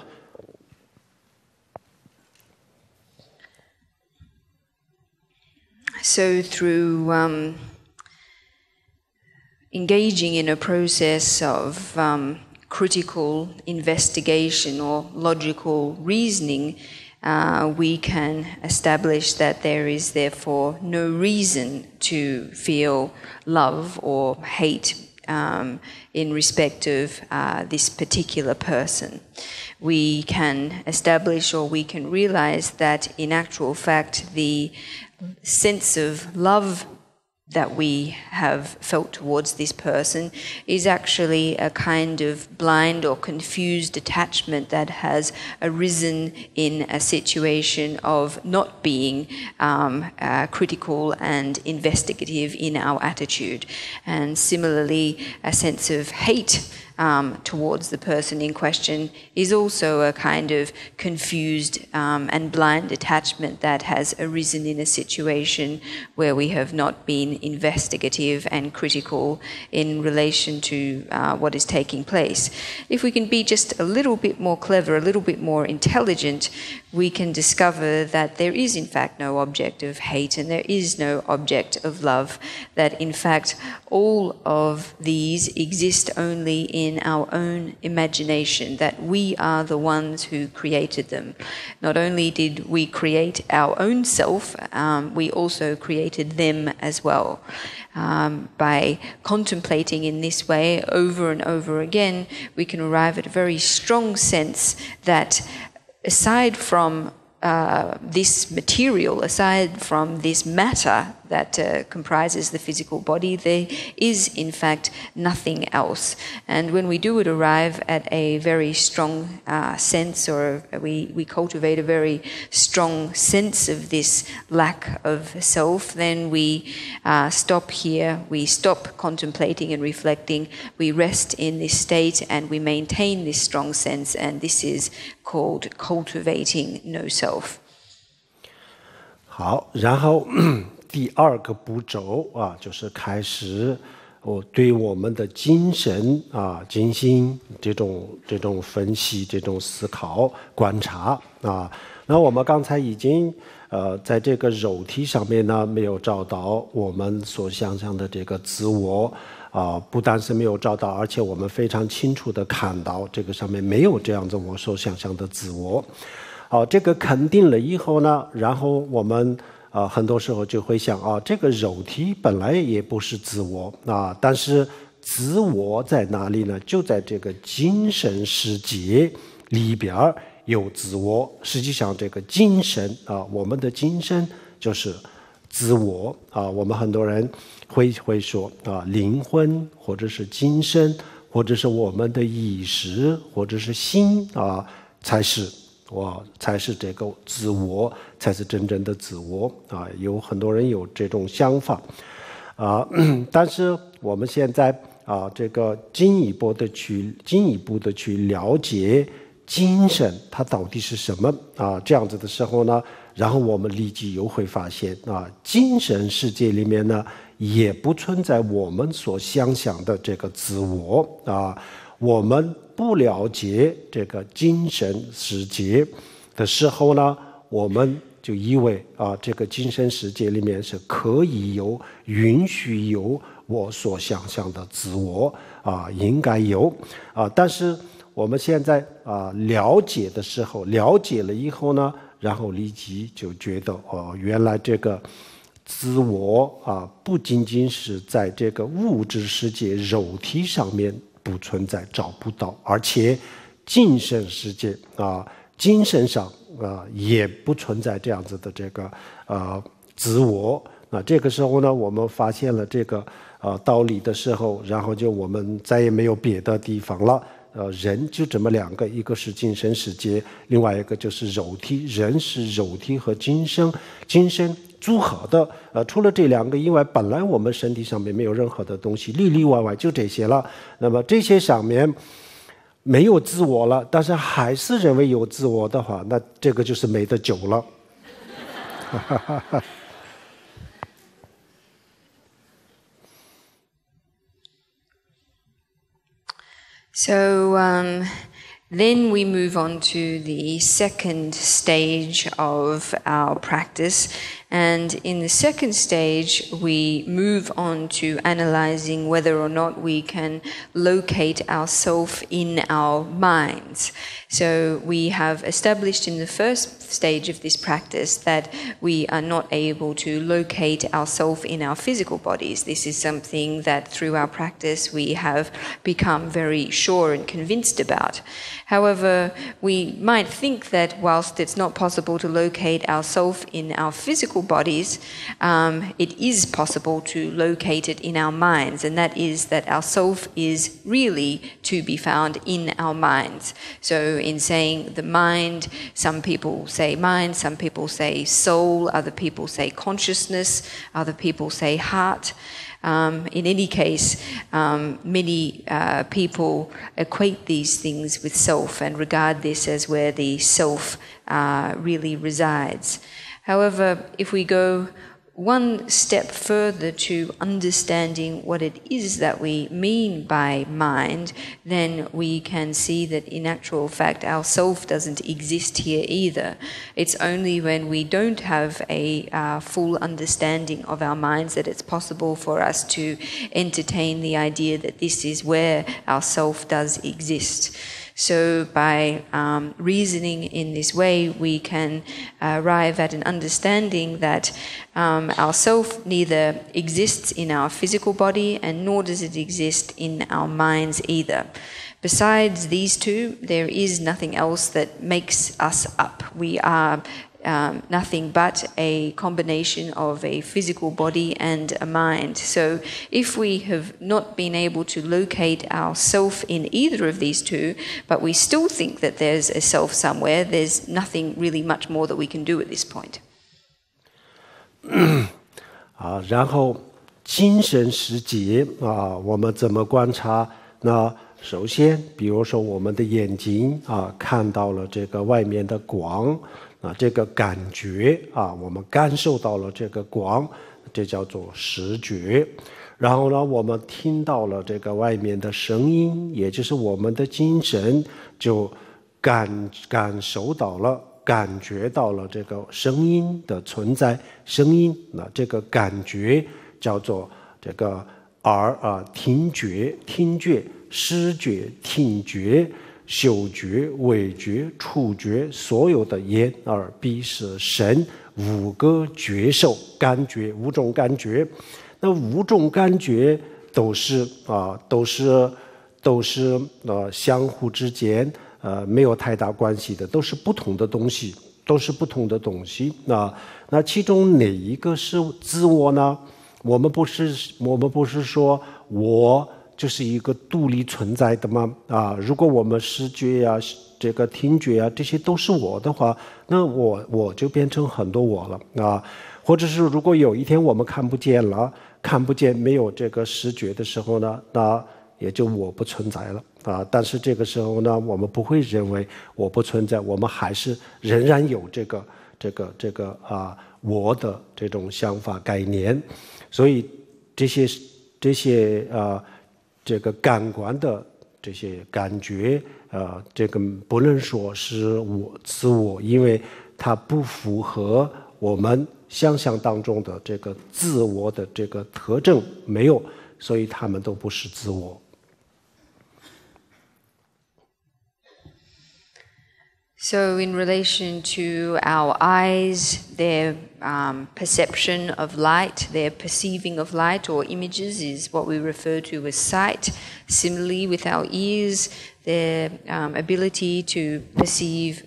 So through engaging in a process of critical investigation or logical reasoning, we can establish that there is therefore no reason to feel love or hate in respect of this particular person. We can establish, or we can realize, that in actual fact the sense of love that we have felt towards this person is actually a kind of blind or confused attachment that has arisen in a situation of not being critical and investigative in our attitude. And similarly, a sense of hate towards the person in question is also a kind of confused and blind attachment that has arisen in a situation where we have not been investigative and critical in relation to what is taking place. If we can be just a little bit more clever, a little bit more intelligent, we can discover that there is in fact no object of hate and there is no object of love, that in fact all of these exist only in our own imagination, that we are the ones who created them. Not only did we create our own self, we also created them as well. By contemplating in this way over and over again, we can arrive at a very strong sense that aside from this material, aside from this matter that comprises the physical body, there is in fact nothing else. And when we do arrive at a very strong sense, or we cultivate a very strong sense of this lack of self, then we stop here, we stop contemplating and reflecting, we rest in this state and we maintain this strong sense, and this is called cultivating no self. 好，然后第二个步骤就是开始对我们的精神进行这种分析、这种思考、观察那我们刚才已经在这个肉体上面呢没有找到我们所想象的这个自我不但是没有找到，而且我们非常清楚地看到这个上面没有这样子我所想象的自我。这个肯定了以后呢，然后我们很多时候就会想这个肉体本来也不是自我但是自我在哪里呢？就在这个精神世界里边有自我。实际上这个精神我们的精神就是自我我们很多人会说灵魂或者是精神或者是我们的意识或者是心才是这个自我，才是真正的自我有很多人有这种想法但是我们现在这个进一步的去了解精神它到底是什么这样子的时候呢，然后我们立即又会发现精神世界里面呢也不存在我们所想象的这个自我我们不了解这个精神世界的时候呢，我们就以为这个精神世界里面是可以允许有我所想象的自我应该有但是我们现在了解的时候，了解了以后呢，然后立即就觉得原来这个自我不仅仅是在这个物质世界肉体上面不存在，找不到，而且精神世界精神上也不存在这样子的这个自我。那这个时候呢，我们发现了这个道理的时候，然后就我们再也没有别的地方了。人就这么两个，一个是精神世界，另外一个就是肉体。人是肉体和精神组合的，除了这两个以外，本来我们身体上面没有任何的东西，里里外外就这些了。那么这些上面没有自我了，但是还是认为有自我的话，那这个就是没得救了。So then we move on to the second stage of our practice. And in the second stage, we move on to analyzing whether or not we can locate ourself in our minds. So we have established in the first stage of this practice that we are not able to locate ourself in our physical bodies. This is something that through our practice we have become very sure and convinced about. However, we might think that whilst it's not possible to locate ourself in our physical bodies, it is possible to locate it in our minds, and that is that our self is really to be found in our minds. So in saying the mind, some people say mind, some people say soul, other people say consciousness, other people say heart. In any case, many people equate these things with self and regard this as where the self really resides. However, if we go one step further to understanding what it is that we mean by mind, then we can see that in actual fact our self doesn't exist here either. It's only when we don't have a full understanding of our minds that it's possible for us to entertain the idea that this is where our self does exist. So by reasoning in this way, we can arrive at an understanding that our self neither exists in our physical body and nor does it exist in our minds either. Besides these two, there is nothing else that makes us up. We are nothing but a combination of a physical body and a mind. So if we have not been able to locate our self in either of these two, but we still think that there's a self somewhere, there's nothing really much more that we can do at this point. 然后精神世界我们怎么观察？那首先，比如说我们的眼睛看到了这个外面的光。这个感觉我们感受到了这个光，这叫做视觉。然后呢，我们听到了这个外面的声音，也就是我们的精神就感受到了、感觉到了这个声音的存在。声音，这个感觉叫做这个听觉、视觉、听觉。嗅觉、味觉、触觉，所有的眼、耳、鼻、舌、身5个觉受感觉，5种感觉。那5种感觉都是相互之间没有太大关系的，都是不同的东西，那其中哪一个是自我呢？我们不是说我就是一个独立存在的吗？如果我们视觉这个听觉这些都是我的话，那我就变成很多我了或者是如果有一天我们看不见没有这个视觉的时候呢，那也就我不存在了但是这个时候呢，我们不会认为我不存在，我们还是仍然有这个我的这种想法概念，所以这些这个感官的这些感觉这个不能说是自我，因为它不符合我们想象当中的这个自我的这个特征，没有，所以它们都不是自我。So in relation to our eyes, their perception of light, their perceiving of light or images is what we refer to as sight. Similarly, with our ears, their ability to perceive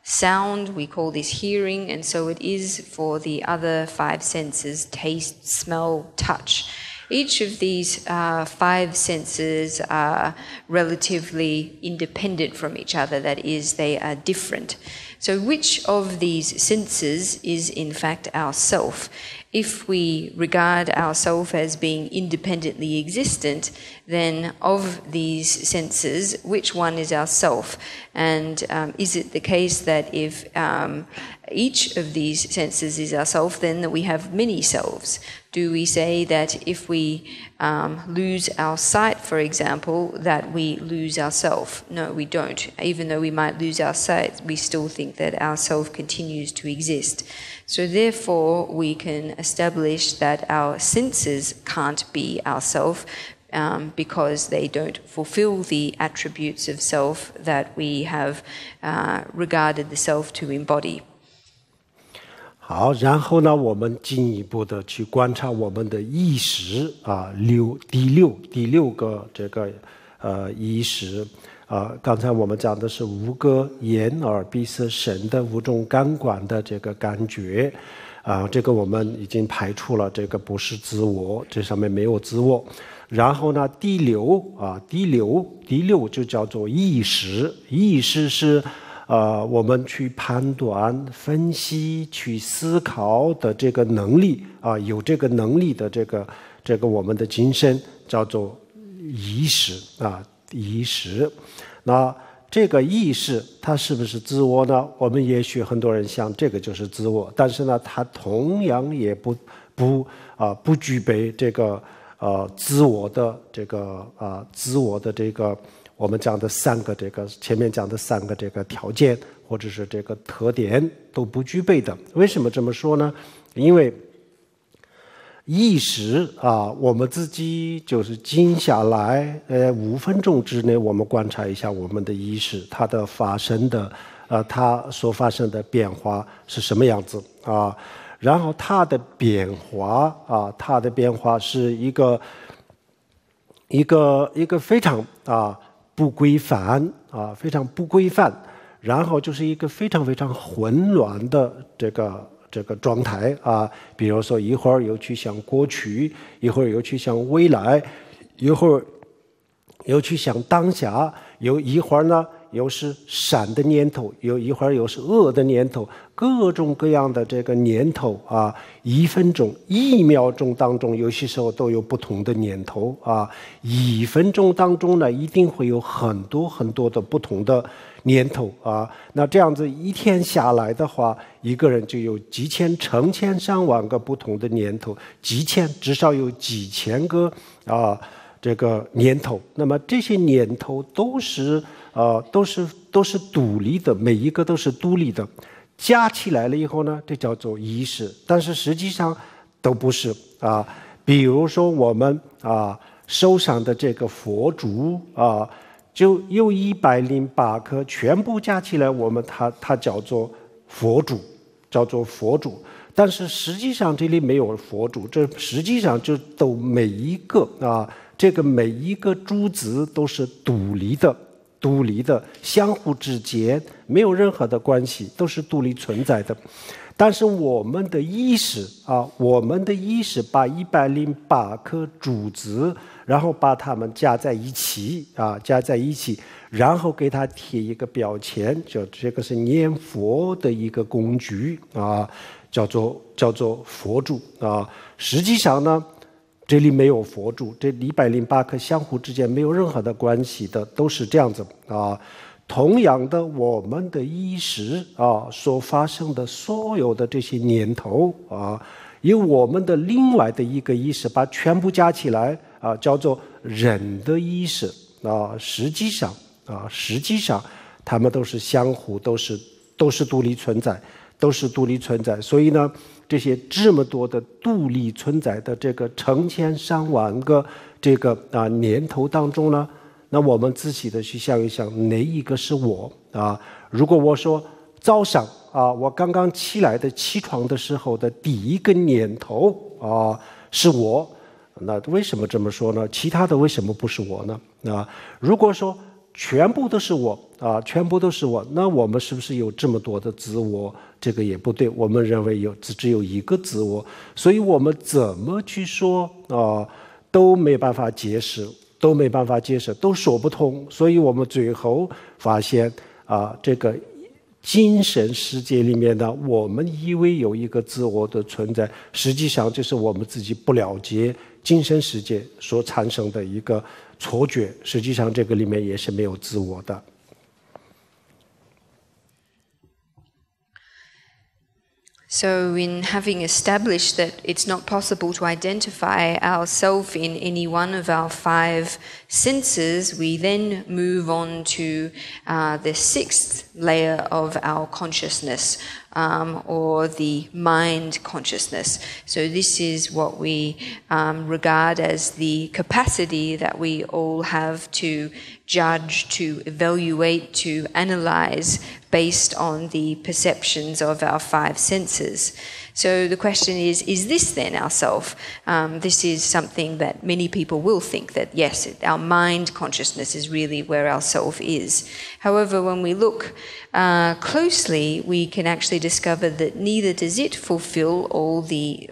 sound, we call this hearing, and so it is for the other 5 senses, taste, smell, touch. Each of these 5 senses are relatively independent from each other, that is, they are different. So which of these senses is in fact our self? If we regard ourself as being independently existent, then of these senses, which one is our self? And is it the case that if each of these senses is our self, then we have many selves? Do we say that if we lose our sight, for example, that we lose ourself? No, we don't. Even though we might lose our sight, we still think that our self continues to exist. So therefore, we can establish that our senses can't be our self because they don't fulfill the attributes of self that we have regarded the self to embody. 好，然后呢，我们进一步的去观察我们的意识第六个这个意识刚才我们讲的是5个眼、耳、鼻、舌、身的5种感官的这个感觉这个我们已经排除了，这个不是自我，这上面没有自我。然后呢，第六就叫做意识，意识是我们去判断、分析、去思考的这个能力有这个能力的这个我们的精神叫做意识意识。那这个意识它是不是自我呢？我们也许很多人想这个就是自我，但是呢，它同样也不具备这个自我的这个我们讲的三个这个前面讲的三个这个条件或者是这个特点都不具备的。为什么这么说呢？因为意识我们自己就是静下来，5分钟之内我们观察一下我们的意识，它的发生的它所发生的变化是什么样子啊？然后它的变化是一个非常不规范非常不规范，然后就是一个非常非常混乱的这个状态比如说一会儿又去想过去，一会儿又去想未来，一会儿又去想当下，一会儿呢又是善的念头，一会儿又是恶的念头，各种各样的这个念头1分钟、1秒钟当中，有些时候都有不同的念头1分钟当中呢，一定会有很多很多的不同的念头那这样子一天下来的话，一个人就有几千、成千上万个不同的念头，至少有几千个这个念头。那么这些念头都是独立的，每一个都是独立的，加起来了以后呢，这叫做意识，但是实际上都不是比如说我们手上的这个佛珠就有108颗，全部加起来我们它叫做佛珠，但是实际上这里没有佛珠，这实际上就都每一个这个每一个珠子都是独立的，相互之间没有任何的关系，都是独立存在的。但是我们的意识把108颗珠子，然后把它们加在一起，然后给它贴一个标签，就这个是念佛的一个工具叫做佛珠实际上呢，这里没有佛珠，这108颗相互之间没有任何的关系的，都是这样子同样的，我们的意识所发生的所有的这些念头由我们的另外的一个意识把全部加起来叫做人的意识实际上它们都是相互，都是独立存在，所以呢，这些这么多的独立存在的这个成千上万个这个念头当中呢，那我们仔细的去想一想，哪一个是我如果我说早上我刚刚起床的时候的第一个念头是我，那为什么这么说呢？其他的为什么不是我呢？如果说全部都是我那我们是不是有这么多的自我？这个也不对，我们认为只有一个自我，所以我们怎么去说都没办法解释，都说不通。所以我们最后发现这个精神世界里面呢，我们以为有一个自我的存在，实际上就是我们自己不了解精神世界所产生的一个错觉，实际上这个里面也是没有自我的。So, in having established that it's not possible to identify ourself in any one of our 5 senses, we then move on to the 6th layer of our consciousness, or the mind consciousness. So this is what we regard as the capacity that we all have to judge, to evaluate, to analyze based on the perceptions of our 5 senses. So the question is this then our self? This is something that many people will think that, yes, our mind consciousness is really where our self is. However, when we look closely, we can actually discover that neither does it fulfill the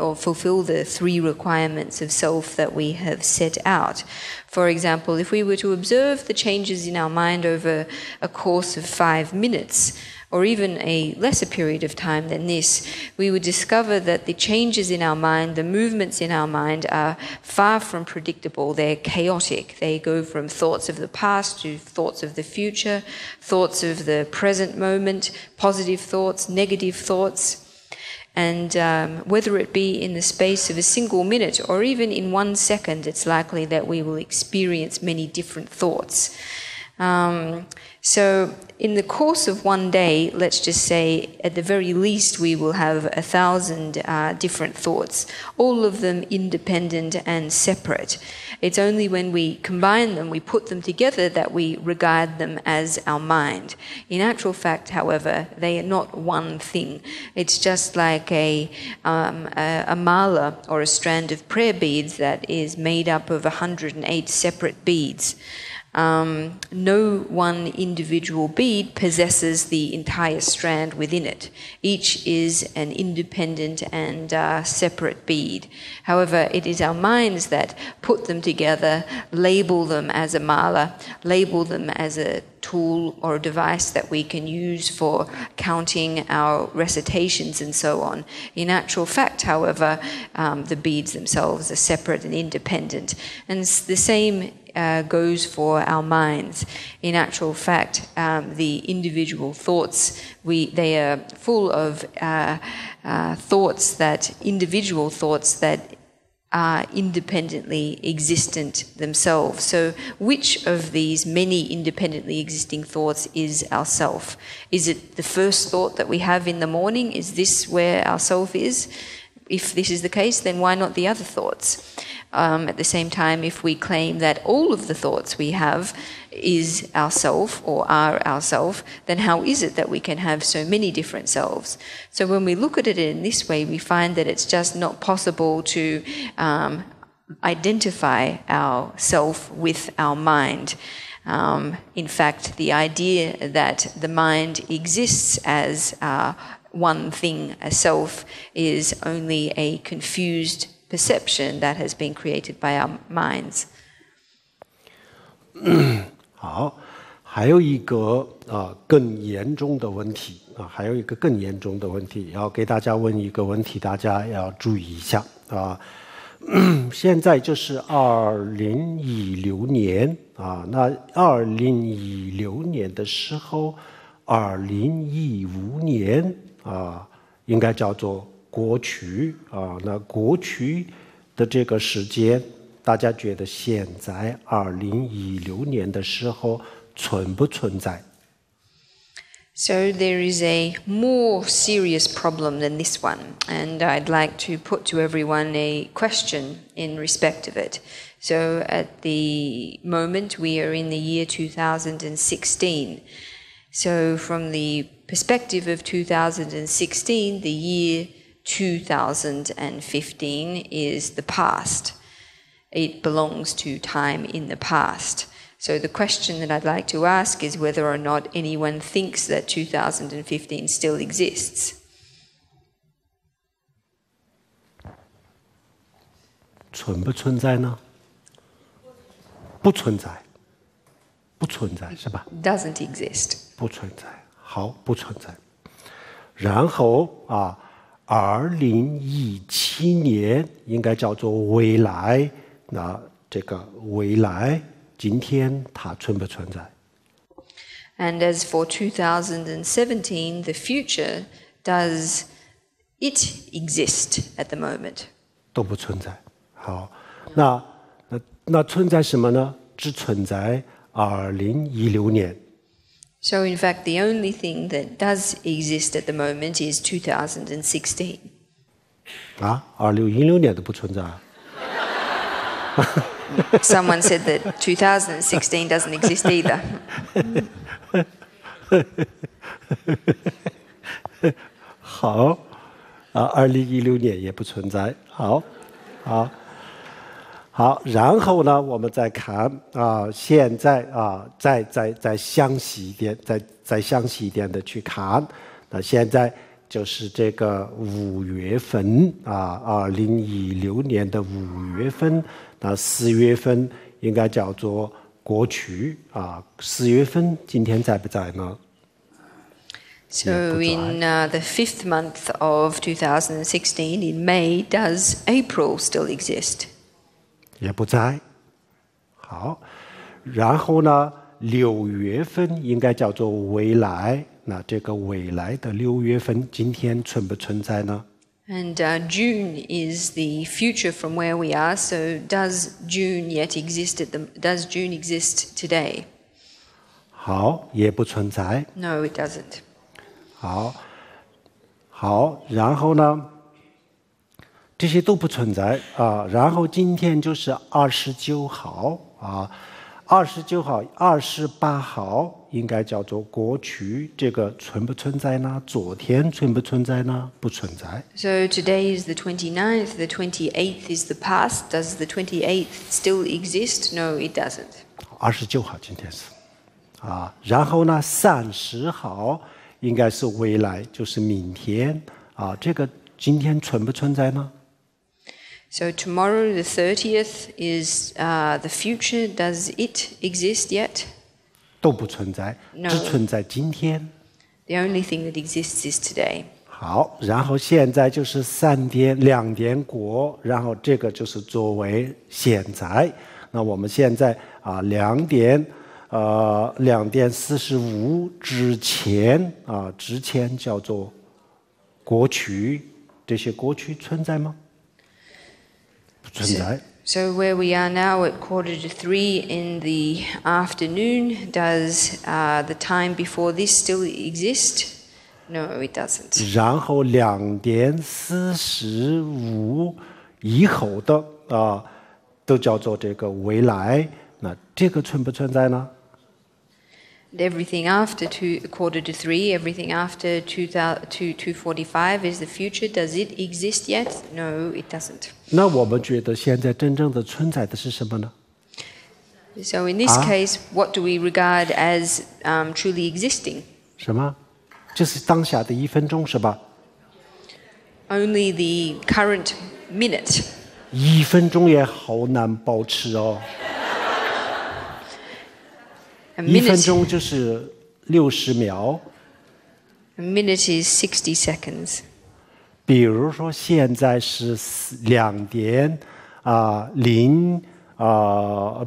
3 requirements of self that we have set out. For example, if we were to observe the changes in our mind over a course of 5 minutes, months, or even a lesser period of time than this, we would discover that the changes in our mind, the movements in our mind are far from predictable. They're chaotic. They go from thoughts of the past to thoughts of the future, thoughts of the present moment, positive thoughts, negative thoughts. And whether it be in the space of a single minute or even in 1 second, it's likely that we will experience many different thoughts. So in the course of one day, let's just say at the very least we will have 1,000 different thoughts, all of them independent and separate. It's only when we combine them, we put them together, that we regard them as our mind. In actual fact, however, they are not one thing. It's just like a mala, or a strand of prayer beads, that is made up of 108 separate beads. No one individual bead possesses the entire strand within it. Each is an independent and separate bead. However, it is our minds that put them together, label them as a mala, label them as a tool or a device that we can use for counting our recitations and so on. In actual fact, however, the beads themselves are separate and independent. And the same goes for our minds. In actual fact, the individual thoughts, they are full of individual thoughts that are independently existent themselves. So which of these many independently existing thoughts is our self? Is it the first thought that we have in the morning? Is this where our self is? If this is the case, then why not the other thoughts? At the same time, if we claim that all of the thoughts we have is ourself or are ourself, then how is it that we can have so many different selves? So when we look at it in this way, we find that it's just not possible to identify our self with our mind. In fact, the idea that the mind exists as one thing, a self, is only a confused perception that has been created by our minds. 好，还有一个更严重的问题还有一个更严重的问题，要给大家问一个问题，大家要注意一下现在就是2016年那2016年的时候，2015年应该叫做过去那过去的这个时间，大家觉得现在2016年的时候存不存在？ So there is a more serious problem than this one, and I'd like to put to everyone a question in respect of it. So at the moment we are in the year 2016. So from the perspective of 2016, the year 2015 is the past. It belongs to time in the past. So the question that I'd like to ask is whether or not anyone thinks that 2015 still exists. 存不存在呢？不存在，不存在是吧？ Doesn't exist. 不存在，好，不存在。然后2017年应该叫做未来，那这个未来今天它存不存在？ And as for 2017, the future, does it exist at the moment? 都不存在。好，那存在什么呢？只存在2016年。 So in fact, the only thing that does exist at the moment is 2016. 2016年都不存在。 Someone said that 2016 doesn't exist either. 好，2016年也不存在。好，然后呢，我们再看现在再详细一点，再详细一点的去看。那现在就是这个5月份2016年的5月份，那4月份应该叫做过去4月份今天在不在呢？ So in the 5th month of 2016, in May, does April still exist? 也不在。好，然后呢，6月份应该叫做未来。那这个未来的6月份，今天存不存在呢？ And June is the future from where we are. So does June yet exist does June exist today? 好，也不存在。 No, it doesn't. 好，然后呢，这些都不存在啊。然后今天就是29号啊，29号、28号应该叫做过去，这个存不存在呢？昨天存不存在呢？不存在。So today is the 29th, the 28th is the past. Does the 28th still exist? No, it doesn't. 29号今天是啊，然后呢，30号应该是未来，就是明天啊。这个今天存不存在呢？ So tomorrow, the 30th, is the future. Does it exist yet? 都不存在，只存在今天。 The only thing that exists is today. 好，然后现在就是2点过，然后这个就是作为现在。那我们现在啊，2点45之前啊，之前叫做过去，这些过去存在吗？不存在。 So where we are now at 2:45 in the afternoon, does the time before this still exist? No, it doesn't. 然后2点45以后的啊，都叫做这个未来。那这个存不存在呢？ Everything after 2:45, everything after 2:45 is the future. Does it exist yet? No, it doesn't. 那我们觉得现在真正的存在的是什么呢？ So in this case, what do we regard as truly existing? 什么？就是当下的1分钟是吧？ Only the current minute. 1分钟也好难保持哦。1分钟就是60秒。A minute is 60 seconds. 比如说现在是2点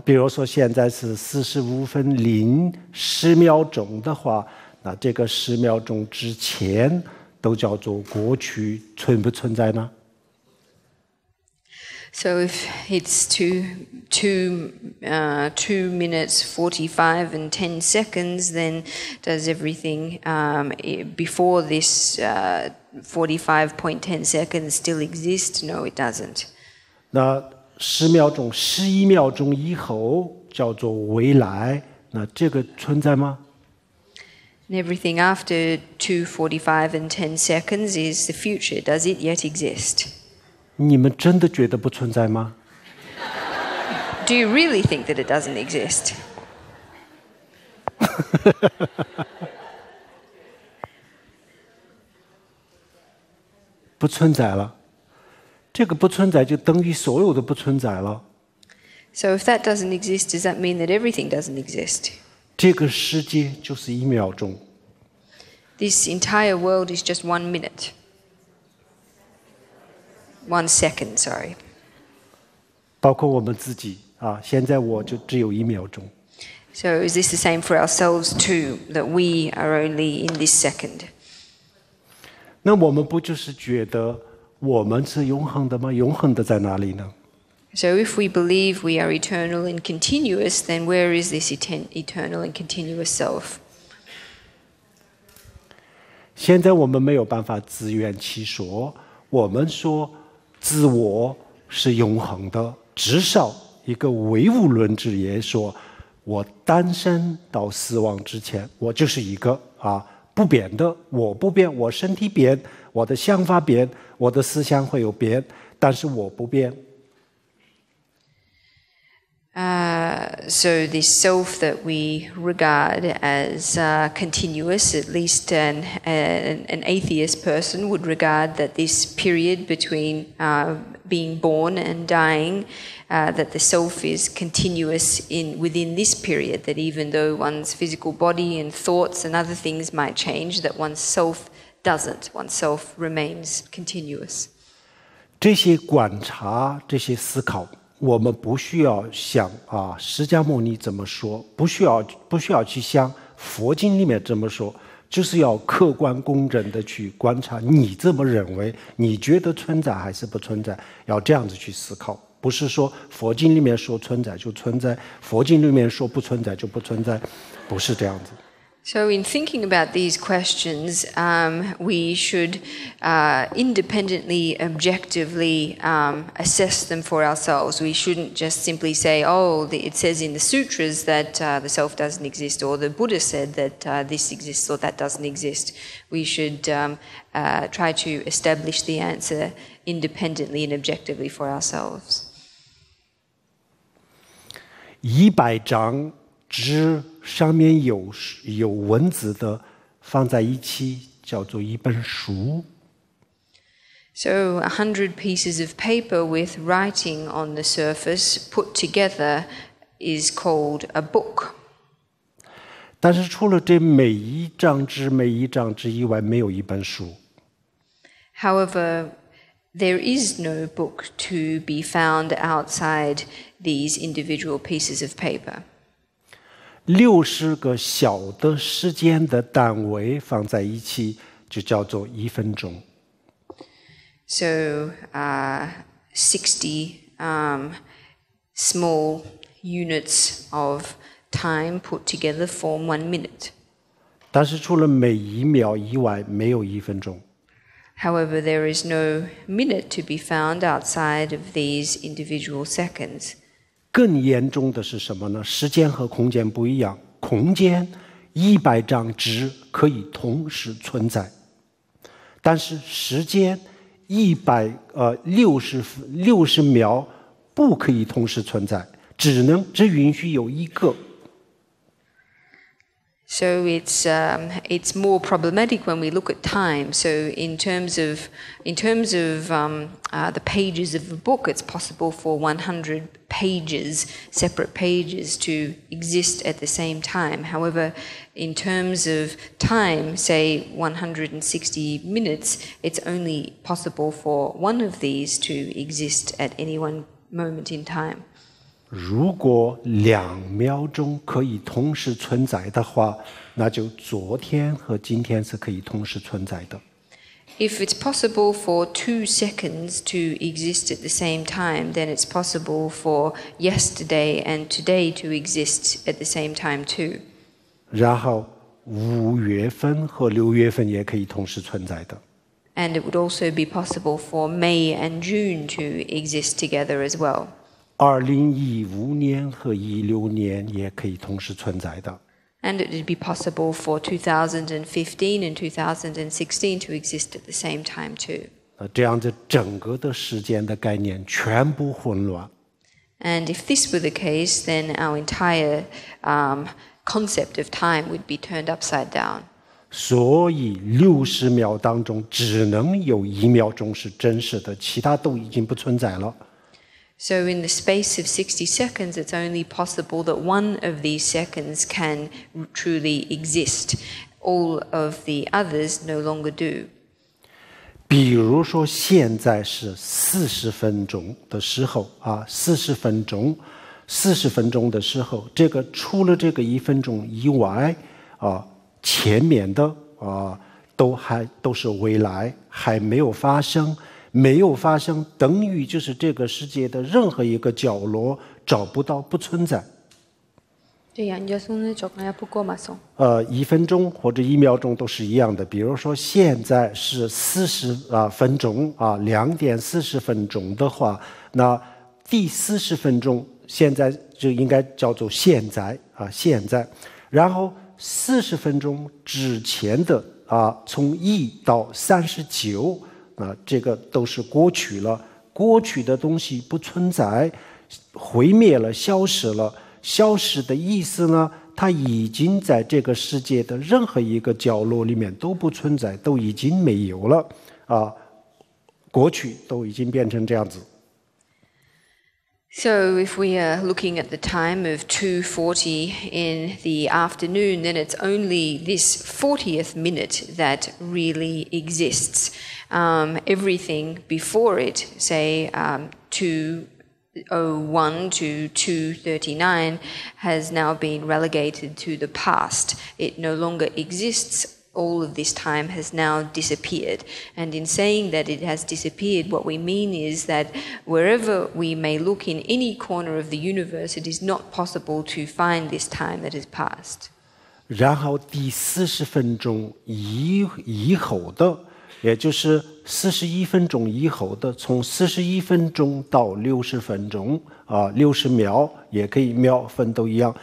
比如说现在是45分10秒钟的话，那这个10秒钟之前都叫做过去，存不存在呢？ So if it's 2 minutes 45 and 10 seconds, then does everything before this 45.10 seconds still exist? No, it doesn't. 那10秒钟、11秒钟以后叫做未来，那这个存在吗？ And everything after 2:45 and 10 seconds is the future. Does it yet exist? 你们真的觉得不存在吗？ Do you really think that it doesn't exist? 不存在了，这个不存在就等于所有的不存在了。 So if that doesn't exist, does that mean that everything doesn't exist? 这个世界就是1秒钟， This entire world is just 1 minute. 1 second, sorry. 包括我们自己啊，现在我就只有1秒钟。 So is this the same for ourselves too, that we are only in this second? 那我们不就是觉得我们是永恒的吗？永恒的在哪里呢？ So if we believe we are eternal and continuous, then where is this eternal and continuous self? 现在我们没有办法自圆其说，我们说自我是永恒的，至少一个唯物论者也说，我诞生到死亡之前，我就是一个不变的，我不变，我身体变，我的想法变，我的思想会有变，但是我不变。So this self that we regard as continuous, at least an atheist person would regard that this period between being born and dying, that the self is continuous within this period, that even though one's physical body and thoughts and other things might change, that one's self doesn't, one's self remains continuous. 这些观察，这些思考，我们不需要想释迦牟尼怎么说，不需要去想佛经里面怎么说，就是要客观公正的去观察，你这么认为，你觉得存在还是不存在，要这样子去思考，不是说佛经里面说存在就存在，佛经里面说不存在就不存在，不是这样子。So in thinking about these questions, we should independently, objectively assess them for ourselves. We shouldn't just simply say, it says in the sutras that the self doesn't exist, or the Buddha said that this exists or that doesn't exist. We should try to establish the answer independently and objectively for ourselves. 100张纸上面有文字的放在一起叫做一本书。So 100 pieces of paper with writing on the surface put together is called a book. 但是除了这每一张纸以外，没有一本书。However, there is no book to be found outside these individual pieces of paper. 60个小的时间的单位放在一起，就叫做1分钟。So 60 small units of time put together form 1 minute. 但是除了每1秒以外，没有1分钟。However, there is no minute to be found outside of these individual seconds. 更严重的是什么呢？时间和空间不一样，空间100张纸可以同时存在，但是时间60秒不可以同时存在，只允许有一个。So it's more problematic when we look at time. So in terms of the pages of a book, it's possible for 100 pages, separate pages, to exist at the same time. However, in terms of time, say 160 minutes, it's only possible for one of these to exist at any one moment in time. 如果2秒钟可以同时存在的话，那就昨天和今天是可以同时存在的。If it's possible for 2 seconds to exist at the same time, then it's possible for yesterday and today to exist at the same time too. 然后5月份和6月份也可以同时存在的。And it would also be possible for May and June to exist together as well. 2015年和16年也可以同时存在的。And it would be possible for 2015 and 2016 to exist at the same time too. 这样子整个的时间的概念全部混乱。And if this were the case, then our entire concept of time would be turned upside down. 所以60秒当中只能有1秒钟是真实的，其他都已经不存在了。So in the space of 60 seconds, it's only possible that one of these seconds can truly exist. All of the others no longer do. 比如说现在是40分钟的时候，40分钟的时候，这个除了这个1分钟以外前面的都是未来，还没有发生。没有发生，等于就是这个世界的任何一个角落找不到，不存在。1分钟或者1秒钟都是一样的。比如说现在是40分钟2点40分钟的话，那第40分钟现在就应该叫做现在现在。然后40分钟之前的从1到39。这个都是过去了，过去的东西不存在，毁灭了，消失了。消失的意思呢，它已经在这个世界的任何一个角落里面都不存在，都已经没有了啊，过去都已经变成这样子。So if we are looking at the time of 2:40 in the afternoon, then it's only this 40th minute that really exists. Everything before it, say 2:01 to 2:39, has now been relegated to the past. It no longer exists. All of this time has now disappeared. And in saying that it has disappeared, what we mean is that wherever we may look in any corner of the universe, it is not possible to find this time that has passed. 然后第40分钟以后的，也就是41分钟以后的，从41分钟到60分钟啊，60秒也可以，秒分都一样，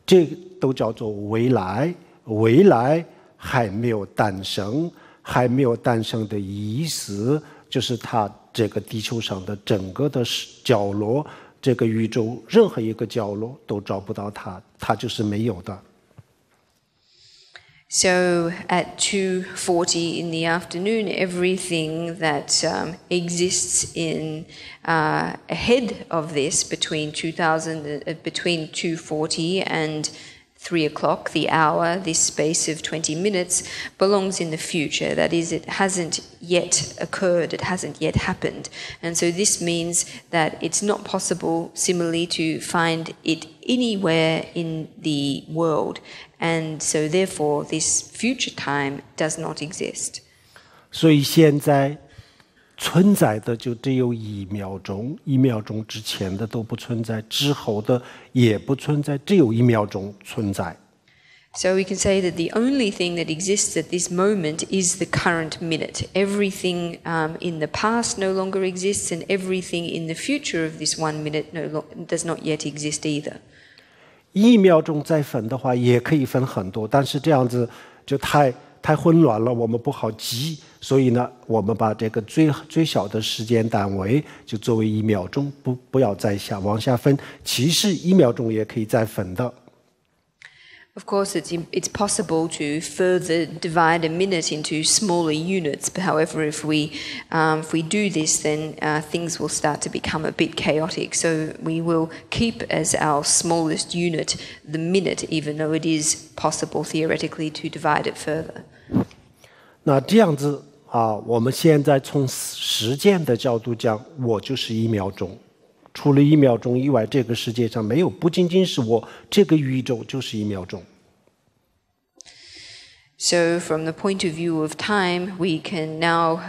这都叫做未来。未来还没有诞生，还没有诞生的意思就是它这个地球上的整个的角落，这个宇宙任何一个角落都找不到它，它就是没有的。So at 2:40 in the afternoon, everything that exists in ahead of this between 2:40 and 3 o'clock, the hour, this space of 20 minutes, belongs in the future. That is, it hasn't yet occurred, it hasn't yet happened. And so this means that it's not possible, similarly, to find it anywhere in the world. And so therefore, this future time does not exist. 所以现在存在的就只有1秒钟，1秒钟之前的都不存在，之后的也不存在，只有1秒钟存在。So we can say that the only thing that exists at this moment is the current minute. Everything in the past no longer exists, and everything in the future of this 1 minute does not yet exist either. 1秒钟再分的话，也可以分很多，但是这样子就太混乱了，我们不好记。所以呢，我们把这个最小的时间单位就作为1秒钟，不要再往下分。其实1秒钟也可以再分的。Of course, it's possible to further divide a minute into smaller units. But however, if we do this, then things will start to become a bit chaotic. So we will keep as our smallest unit the minute, even though it is possible theoretically to divide it further. 那这样子啊，我们现在从时间的角度讲，我就是1秒钟。除了1秒钟以外，这个世界上没有，不仅仅是我，这个宇宙就是1秒钟。So from the point of view of time, we can now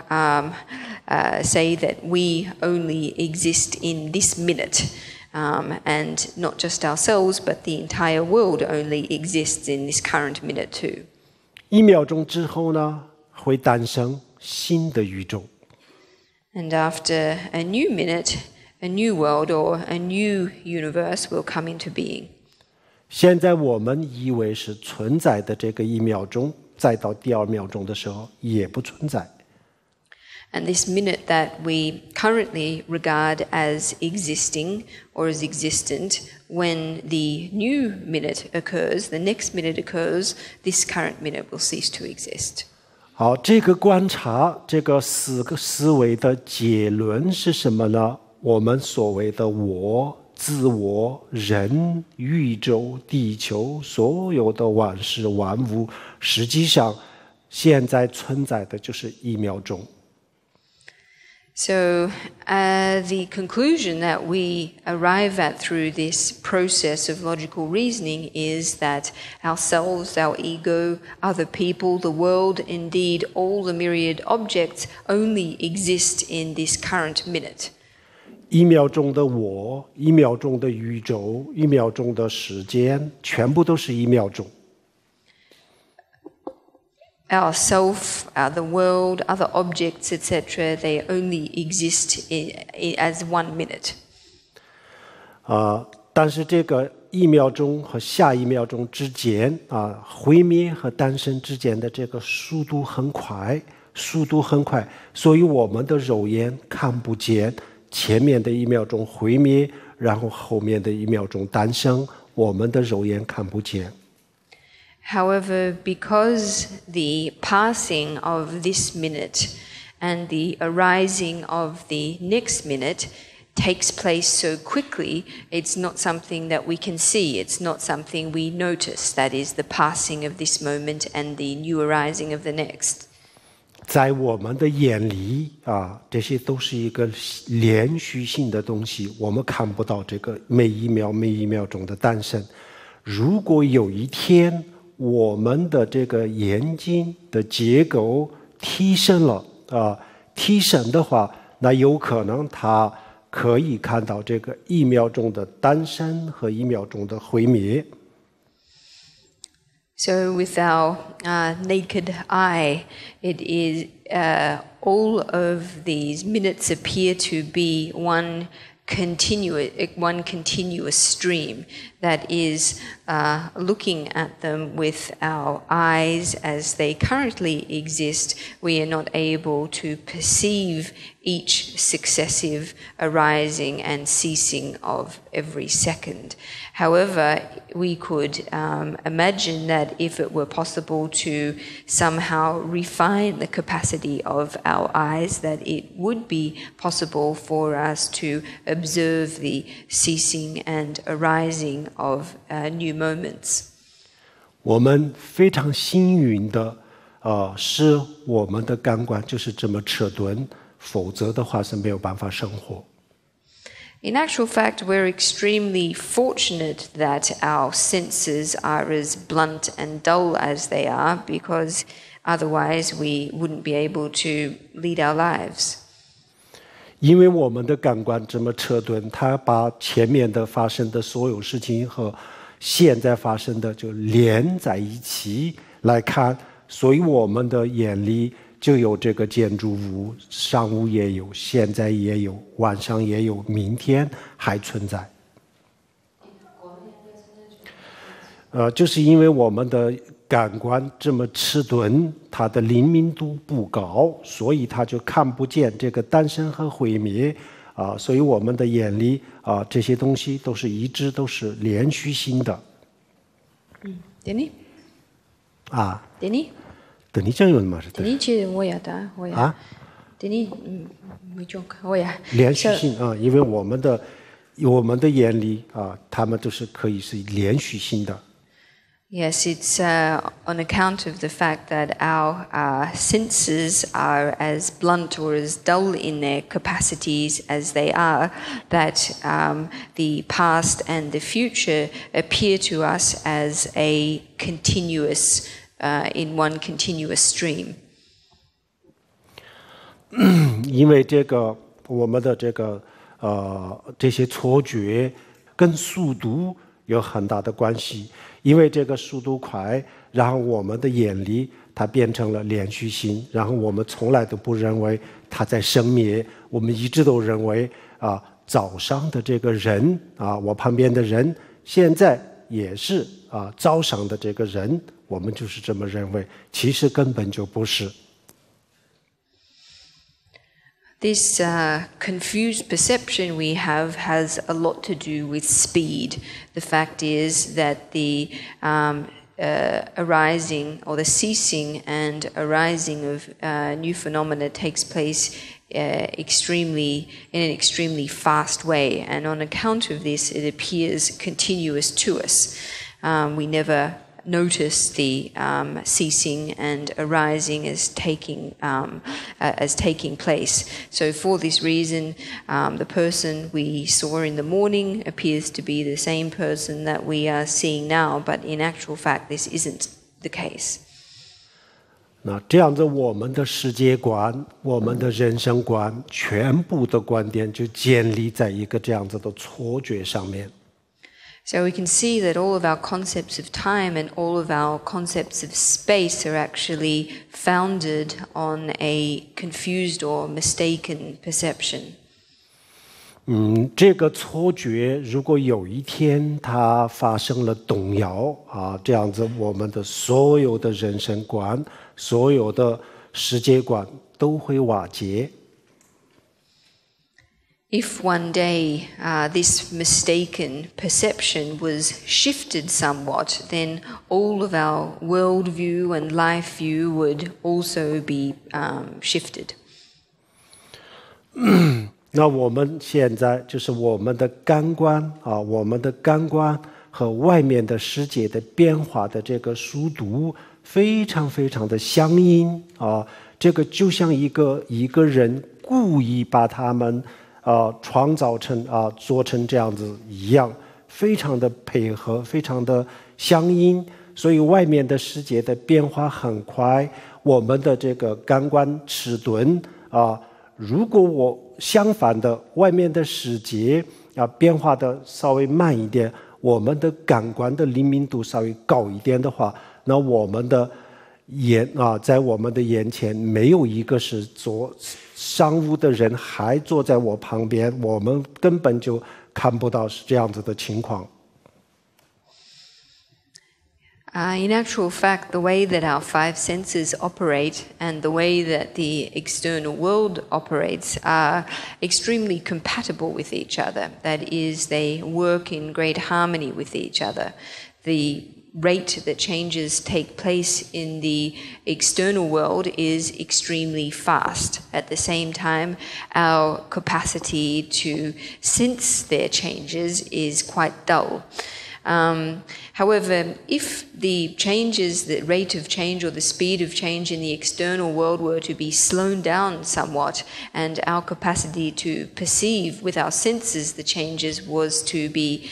say that we only exist in this minute, and not just ourselves, but the entire world only exists in this current minute too. 1秒钟之后呢，会诞生新的宇宙。And after a new minute, a new world or a new universe will come into being. 现在我们以为是存在的这个1秒钟，再到第2秒钟的时候也不存在。And this minute that we currently regard as existing or as existent, when the new minute occurs, the next minute occurs, this current minute will cease to exist. 好，这个观察，这个4个思维的结论是什么呢？我们所谓的我、自我、人、宇宙、地球，所有的万事万物，实际上现在存在的就是1秒钟。So the conclusion that we arrive at through this process of logical reasoning is that ourselves, our ego, other people, the world, indeed all the myriad objects only exist in this current minute. 1秒钟的我，1秒钟的宇宙，1秒钟的时间，全部都是1秒钟。Ourself, the world, other objects, etc., they only exist as 1 minute. 但是这个1秒钟和下1秒钟之间毁灭和诞生之间的这个速度很快，所以我们的肉眼看不见前面的1秒钟毁灭，然后后面的1秒钟诞生，我们的肉眼看不见。However, because the passing of this minute and the arising of the next minute takes place so quickly, it's not something that we can see, it's not something we notice, that is the passing of this moment and the new arising of the next. 在我们的眼里这些都是一个连续性的东西，我们看不到这个每一秒每一秒钟的诞生。如果有一天我们的这个眼睛的结构提升了提升的话，那有可能它可以看到这个一秒钟的诞生和一秒钟的毁灭。So with our naked eye, it is all of these minutes appear to be one continuous stream that is looking at them with our eyes as they currently exist. We are not able to perceive each successive arising and ceasing of every second. However, we could imagine that if it were possible to somehow refine the capacity of our eyes, that it would be possible for us to observe the ceasing and arising of new moments. 我们非常幸运的是我们的感官就是这么迟钝，否则的话是没有办法生活。In actual fact, we're extremely fortunate that our senses are as blunt and dull as they are, because otherwise we wouldn't be able to lead our lives. 因为我们的感官这么迟钝，它把前面的发生的所有事情和现在发生的就连在一起来看，所以我们的眼里就有这个建筑物，上午也有，现在也有，晚上也有，明天还存在。就是因为我们的感官这么迟钝，它的灵敏度不高，所以它就看不见这个诞生和毁灭所以我们的眼里这些东西都是一直都是连续性的。Denny? Denny? Denny讲有吗？ Denny 去我也的，我也。Denny 没中，我也。连续性因为我们的眼里它们都是可以是连续性的。Yes, it's on account of the fact that our senses are as blunt or as dull in their capacities as they are, that the past and the future appear to us as a continuous, in one continuous stream. 因为这个我们的这些错觉跟速度有很大的关系。因为这个速度快，然后我们的眼里它变成了连续性，然后我们从来都不认为它在生灭，我们一直都认为早上的这个人我旁边的人现在也是早上的这个人，我们就是这么认为，其实根本就不是。This confused perception we have has a lot to do with speed. The fact is that the arising or the ceasing and arising of new phenomena takes place in an extremely fast way, and on account of this, it appears continuous to us. We never notice the ceasing and arising as taking place. So for this reason, the person we saw in the morning appears to be the same person that we are seeing now, but in actual fact, this isn't the case. 那这样子，我们的世界观、我们的人生观，全部的观点就建立在一个这样子的错觉上面。So we can see that all of our concepts of time and all of our concepts of space are actually founded on a confused or mistaken perception. 这个错觉如果有一天它发生了动摇这样子我们的所有的人生观、所有的世界观都会瓦解。If one day this mistaken perception was shifted somewhat, then all of our worldview and life view would also be shifted. 那我们现在就是我们的感官我们的感官和外面的世界的变化的这个速度非常非常的相应这个就像一个人故意把他们创造成做成这样子一样，非常的配合，非常的相应，所以外面的世界的变化很快，我们的这个感官迟钝如果我相反的外面的世界变化的稍微慢一点，我们的感官的灵敏度稍微高一点的话，那我们的在我们的眼前没有一个是做商务的人还坐在我旁边，我们根本就看不到是这样子的情况。In actual fact, the way that our five senses operate and the way that the external world operates are extremely compatible with each other. That is, they work in great harmony with each other. The rate that changes take place in the external world is extremely fast. At the same time, our capacity to sense their changes is quite dull. However, if the changes, the rate of change or the speed of change in the external world were to be slowed down somewhat, and our capacity to perceive with our senses the changes was to be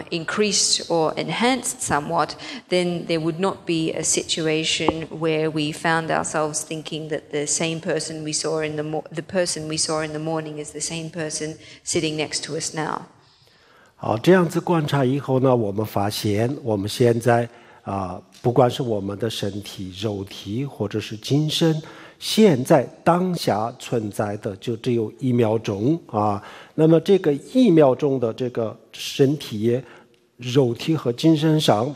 increased or enhanced somewhat, then there would not be a situation where we found ourselves thinking that the same person we saw in the person we saw in the morning is the same person sitting next to us now. 好，这样子观察以后呢，我们发现我们现在不管是我们的身体、肉体或者是精神，现在当下存在的就只有1秒钟那么这个1秒钟的这个身体、肉体和精神上，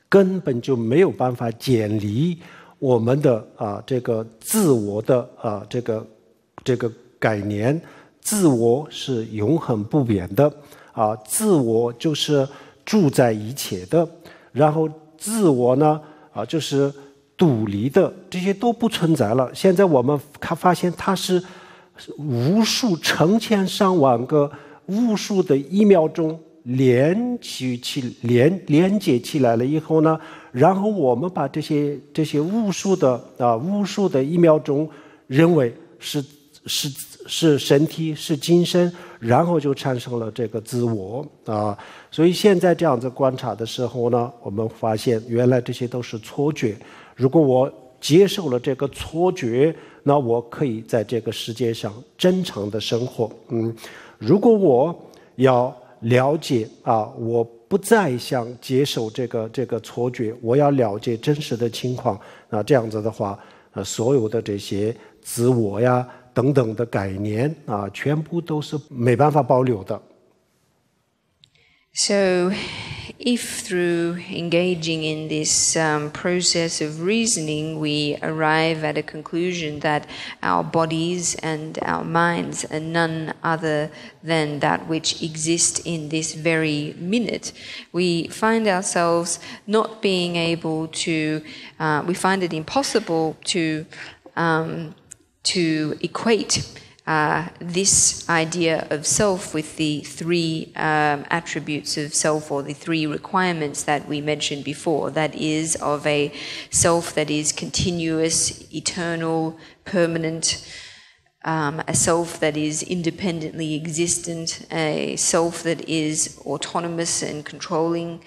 根本就没有办法建立我们的这个自我的这个概念。自我是永恒不变的。自我就是住在一切的，然后自我呢就是独立的，这些都不存在了。现在我们发现它是无数成千上万个无数的1秒钟连接起来了以后呢，然后我们把这些无数的1秒钟认为是身体是精神，然后就产生了这个自我所以现在这样子观察的时候呢，我们发现原来这些都是错觉。如果我接受了这个错觉，那我可以在这个世界上正常的生活。如果我要了解我不再想接受这个错觉，我要了解真实的情况，那这样子的话所有的这些自我呀等等的概念全部都是没办法保留的。So, if through engaging in this process of reasoning we arrive at a conclusion that our bodies and our minds are none other than that which exist in this very minute, we find ourselves not being able to, we find it impossible to equate this idea of self with the three attributes of self, or the three requirements that we mentioned before. That is, of a self that is continuous, eternal, permanent, a self that is independently existent, a self that is autonomous and controlling.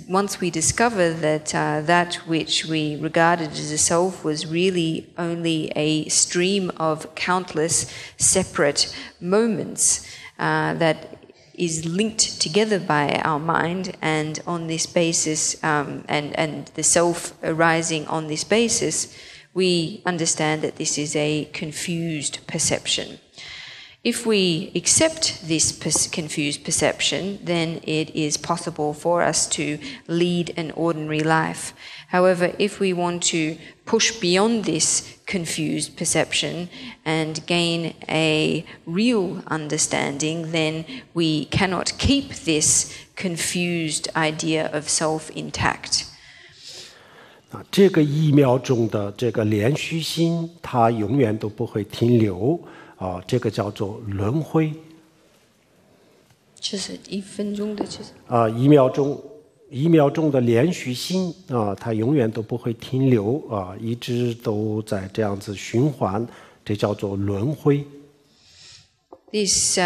Once we discover that that which we regarded as a self was really only a stream of countless separate moments that is linked together by our mind, and on this basis, and the self arising on this basis, we understand that this is a confused perception. If we accept this confused perception, then it is possible for us to lead an ordinary life. However, if we want to push beyond this confused perception and gain a real understanding, then we cannot keep this confused idea of self intact. 这个1秒钟的这个连续性，它永远都不会停留。这个叫做轮回。就是1分钟的，就是1秒钟的连续性它永远都不会停留一直都在这样子循环，这叫做轮回。This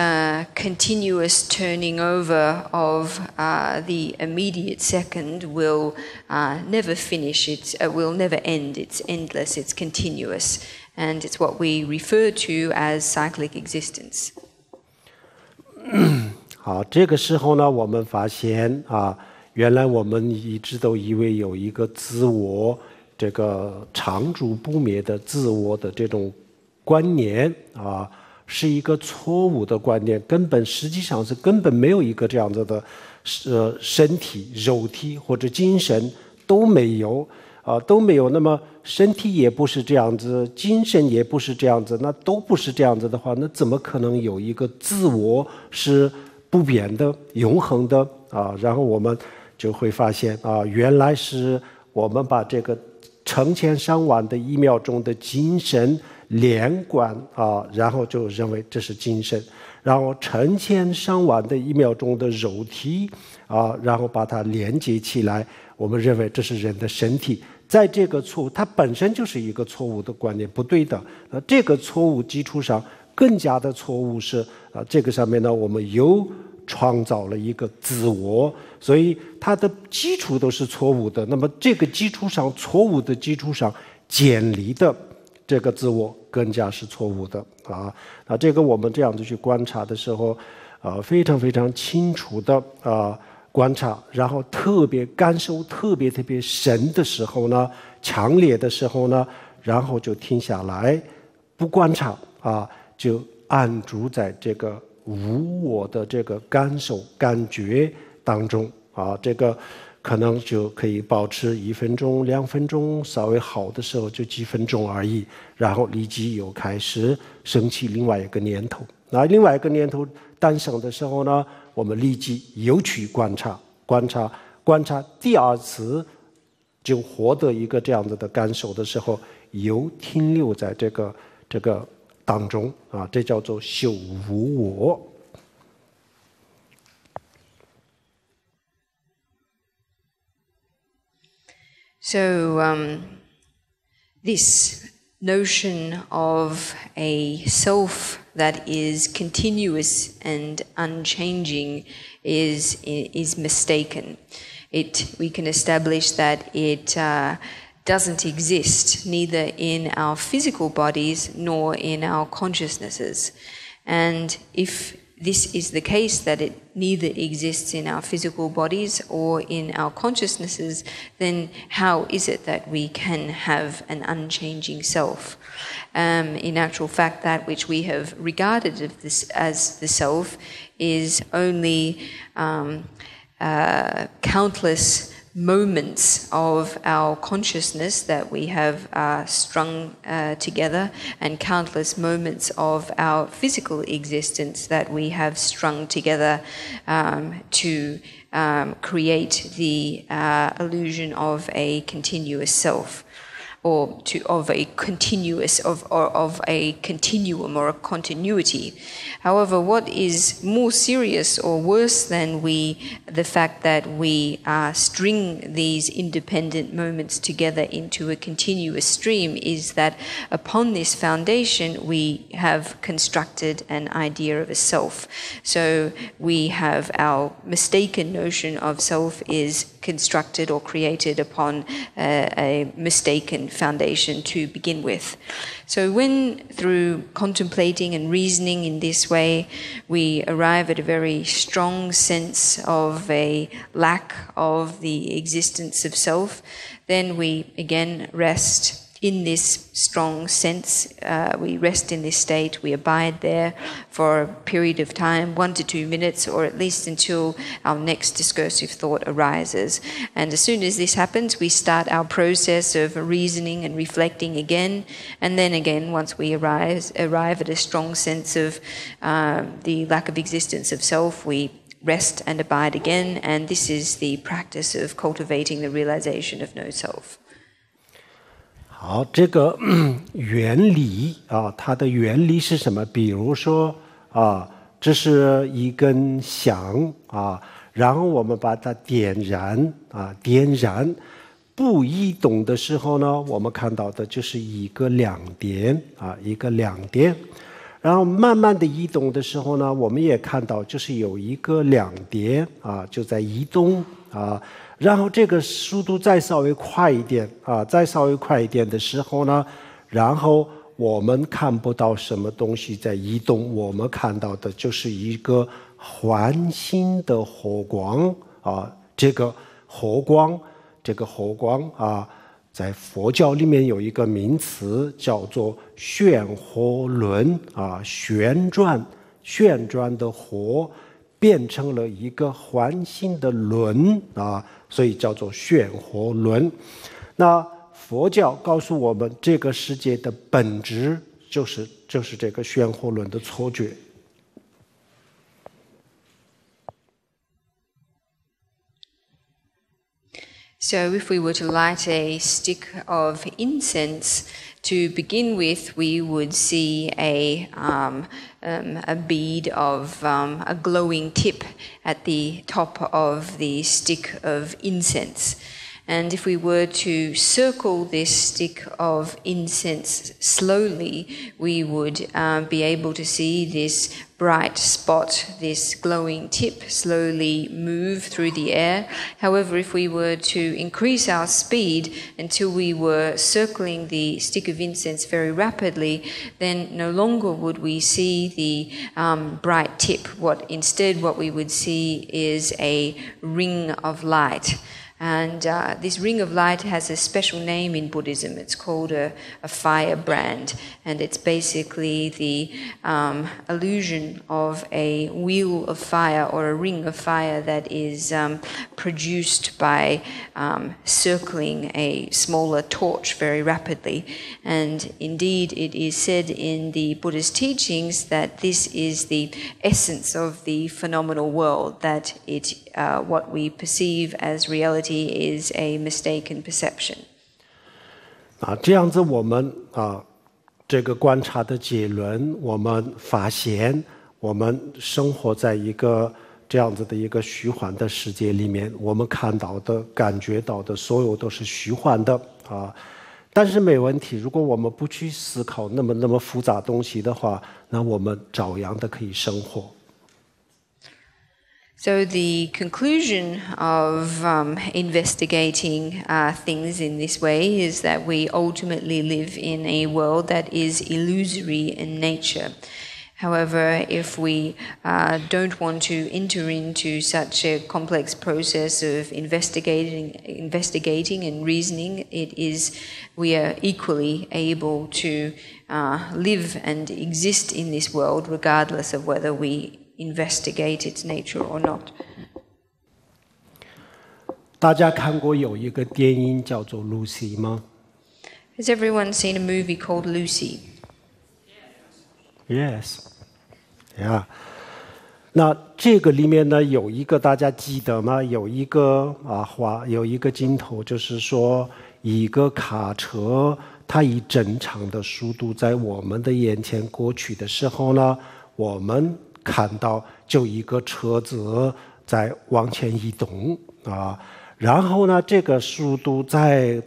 continuous turning over of the immediate second will never finish. It will never end. It's endless. It's continuous, and it's what we refer to as cyclic existence. 好，这个时候呢，我们发现原来我们一直都以为有一个自我，这个常住不灭的自我的这种观念是一个错误的观念，实际上是根本没有一个这样子的身体、肉体或者精神都没有都没有。那么身体也不是这样子，精神也不是这样子，那都不是这样子的话，那怎么可能有一个自我是不变的、永恒的然后我们就会发现原来是我们把这个成千上万的1秒钟的精神连贯然后就认为这是精神，然后成千上万的1秒钟的肉体然后把它连接起来，我们认为这是人的身体。在这个错误，它本身就是一个错误的观念，不对的。这个错误基础上，更加的错误是这个上面呢，我们又创造了一个自我，所以它的基础都是错误的。那么这个基础上，错误的基础上建立的这个自我更加是错误的那这个我们这样子去观察的时候非常非常清楚的观察，然后特别感受特别深的时候呢，强烈的时候呢，然后就停下来不观察就安住在这个无我的这个感受感觉当中这个可能就可以保持1分钟、2分钟，稍微好的时候就几分钟而已，然后立即又开始升起另外一个念头。那另外一个念头诞生的时候呢，我们立即又去观察，第二次就获得一个这样子的感受的时候，又停留在这个当中这叫做修无我。So this notion of a self that is continuous and unchanging is mistaken. We can establish that it doesn't exist neither in our physical bodies nor in our consciousnesses. And if this is the case, that it neither exists in our physical bodies or in our consciousnesses, then how is it that we can have an unchanging self? In actual fact, that which we have regarded as the self is only countless moments of our consciousness that we have strung together, and countless moments of our physical existence that we have strung together to create the illusion of a continuous self, or of a continuum or a continuity. However, what is more serious or worse than the fact that we string these independent moments together into a continuous stream is that upon this foundation we have constructed an idea of a self. So we have our mistaken notion of self is constructed or created upon a mistaken foundation to begin with. So when, through contemplating and reasoning in this way, we arrive at a very strong sense of a lack of the existence of self, then we again rest in this strong sense. We rest in this state, we abide there for a period of time, 1 to 2 minutes, or at least until our next discursive thought arises. And as soon as this happens, we start our process of reasoning and reflecting again. And then again, once we arrive at a strong sense of the lack of existence of self, we rest and abide again. And this is the practice of cultivating the realization of no self. 好，这个原理啊，它的原理是什么？比如说啊，这是一根香啊，然后我们把它点燃啊，点燃不移动的时候呢，我们看到的就是一个亮点啊，一个亮点。然后慢慢的移动的时候呢，我们也看到就是有一个亮点啊，就在移动啊。然后这个速度再稍微快一点啊，再稍微快一点的时候呢，然后我们看不到什么东西在移动，我们看到的就是一个环形的火光啊。这个火光啊，在佛教里面有一个名词叫做旋火轮啊，旋转的火变成了一个环形的轮啊，所以叫做旋火轮。那佛教告诉我们，这个世界的本质就是这个旋火轮的错觉。So if we were to light a stick of incense, to begin with, we would see a bead of a glowing tip at the top of the stick of incense. And if we were to circle this stick of incense slowly, we would be able to see this bright spot, this glowing tip, slowly move through the air. However, if we were to increase our speed until we were circling the stick of incense very rapidly, then no longer would we see the bright tip. Instead, what we would see is a ring of light. And this ring of light has a special name in Buddhism. It's called a firebrand. And it's basically the illusion of a wheel of fire or a ring of fire that is produced by circling a smaller torch very rapidly. And indeed, it is said in the Buddhist teachings that this is the essence of the phenomenal world, that what we perceive as reality is a mistaken perception. 这样子我们这个观察的结论，我们发现我们生活在一个这样子的一个虚幻的世界里面，我们看到的、感觉到的，所有都是虚幻的啊。但是没问题，如果我们不去思考那么复杂东西的话，那我们照样的可以生活。So the conclusion of investigating things in this way is that we ultimately live in a world that is illusory in nature. However, if we don't want to enter into such a complex process of investigating and reasoning, we are equally able to live and exist in this world regardless of whether we investigate its nature or not. 大家看过有一个电影叫做《Lucy》吗？ Has everyone seen a movie called Lucy? Yes. Yeah. 那这个里面呢，有一个大家记得吗？有一个有一个镜头，就是说一个卡车，它以正常的速度在我们的眼前过去的时候呢，我们看到就一个车子在往前移动啊，然后呢，这个速度在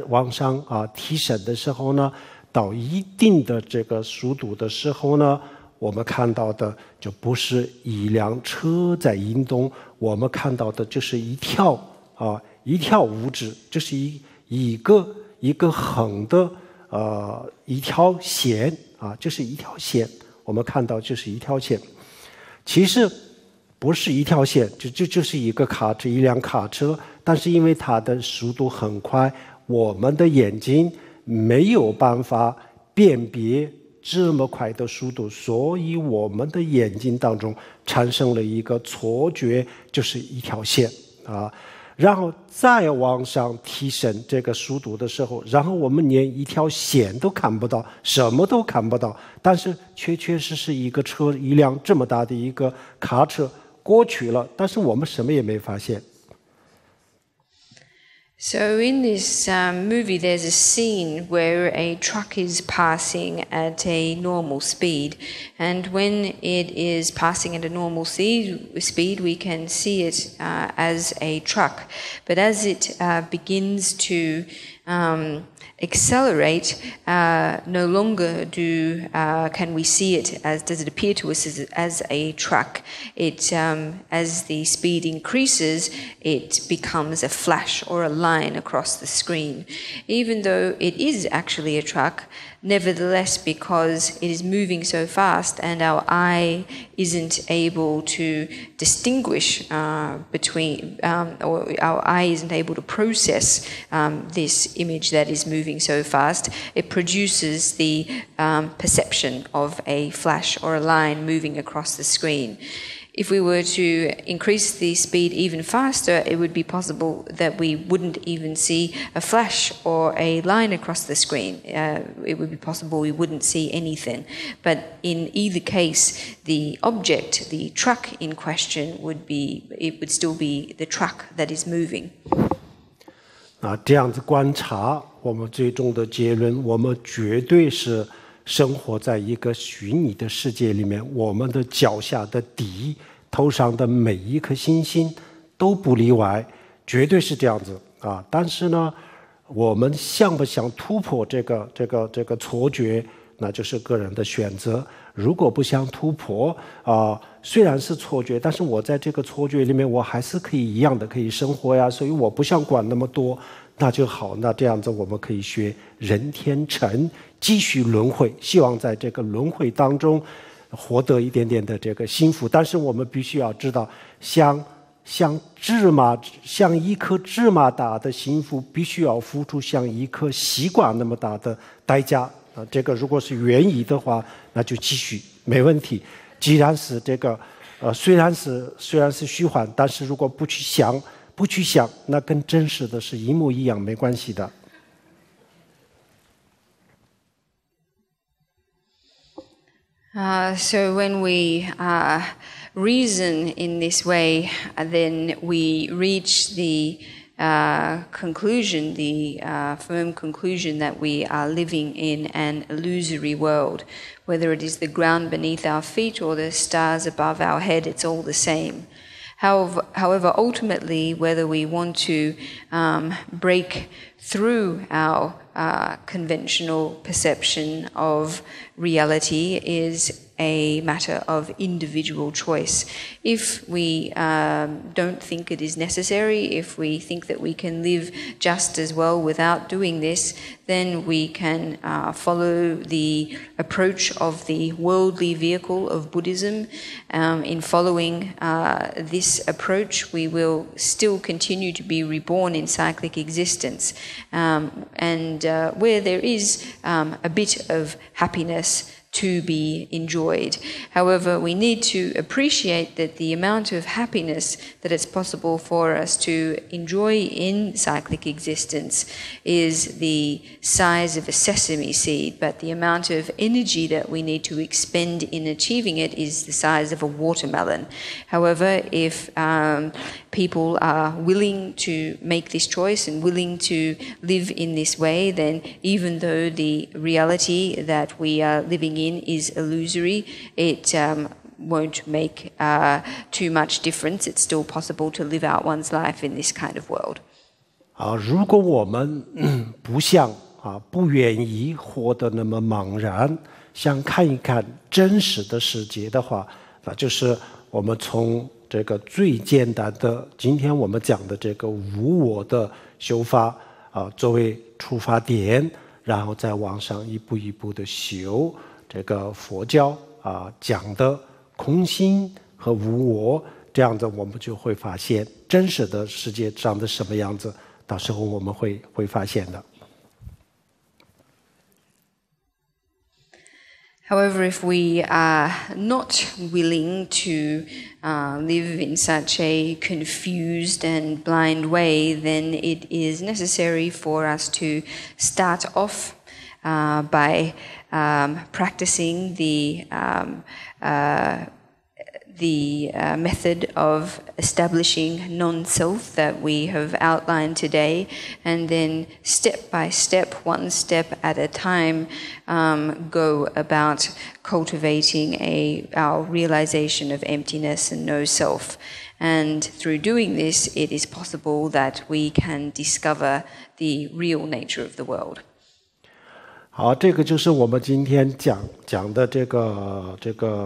往上提升的时候呢，到一定的这个速度的时候呢，我们看到的就不是一辆车在移动，我们看到的就是一条物质，就是一个横的一条线就是一条线。我们看到就是一条线，其实不是一条线，就是一辆卡车，但是因为它的速度很快，我们的眼睛没有办法辨别这么快的速度，所以我们的眼睛当中产生了一个错觉，就是一条线啊。然后再往上提升这个速度的时候，然后我们连一条线都看不到，什么都看不到，但是确确实实一个车，一辆这么大的一个卡车过去了，但是我们什么也没发现。So in this movie, there's a scene where a truck is passing at a normal speed, and when it is passing at a normal speed, we can see it as a truck. But as it begins to accelerate, no longer can we see it does it appear to us as a truck. It as the speed increases, it becomes a flash or a line across the screen. Even though it is actually a truck, nevertheless, because it is moving so fast and our eye isn't able to distinguish between, or our eye isn't able to process this image that is moving so fast, it produces the perception of a flash or a line moving across the screen. If we were to increase the speed even faster, it would be possible that we wouldn't even see a flash or a line across the screen. It would be possible we wouldn't see anything. But in either case, the object, the truck in question, it would still be the truck that is moving. 这样子观察，我们最终的结论，我们绝对是生活在一个虚拟的世界里面，我们的脚下的地，头上的每一颗星星都不例外，绝对是这样子啊。但是呢，我们想不想突破这个错觉，那就是个人的选择。如果不想突破虽然是错觉，但是我在这个错觉里面，我还是可以一样的可以生活呀，所以我不想管那么多，那就好。那这样子我们可以学人天成，继续轮回，希望在这个轮回当中获得一点点的这个幸福。但是我们必须要知道，像一颗芝麻大的幸福，必须要付出像一颗西瓜那么大的代价。这个如果是愿意的话，那就继续没问题。既然是这个虽然是虚幻，但是如果不去想，那跟真实的是一模一样，没关系的。So when we reason in this way, then we reach the conclusion, the firm conclusion that we are living in an illusory world. Whether it is the ground beneath our feet or the stars above our head, it's all the same. However, ultimately, whether we want to break through our conventional perception of reality is a matter of individual choice. If we don't think it is necessary, if we think that we can live just as well without doing this, then we can follow the approach of the worldly vehicle of Buddhism. In following this approach, we will still continue to be reborn in cyclic existence. And where there is a bit of happiness to be enjoyed. However, we need to appreciate that the amount of happiness that it's possible for us to enjoy in cyclic existence is the size of a sesame seed, but the amount of energy that we need to expend in achieving it is the size of a watermelon. However, if people are willing to make this choice and willing to live in this way, then even though the reality that we are living in is illusory, it won't make too much difference. It's still possible to live out one's life in this kind of world. 如果我们不愿意活得那么茫然，想看一看真实的世界的话，那就是我们从这个最简单的今天我们讲的这个无我的修法作为出发点，然后再往上一步一步的修这个佛教讲的空心和无我，这样子我们就会发现真实的世界长得什么样子，到时候我们会发现的。However, if we are not willing to live in such a confused and blind way, then it is necessary for us to start off by practicing the method of establishing non-self that we have outlined today, and then step by step, one step at a time, go about cultivating our realization of emptiness and no self. And through doing this, it is possible that we can discover the real nature of the world. 好，这个就是我们今天讲的这个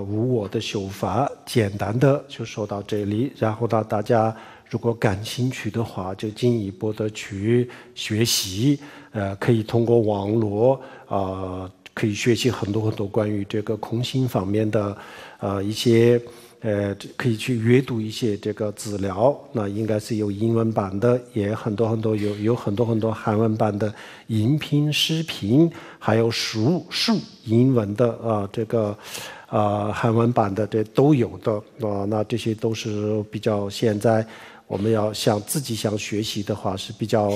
无我的修法，简单的就说到这里。然后呢，大家如果感兴趣的话，就进一步的去学习。可以通过网络可以学习很多关于这个空性方面的一些。可以去阅读一些这个资料，那应该是有英文版的，也有很多韩文版的音频、视频，还有书英文的这个韩文版的这都有的那这些都是比较现在我们要自己想学习的话是比较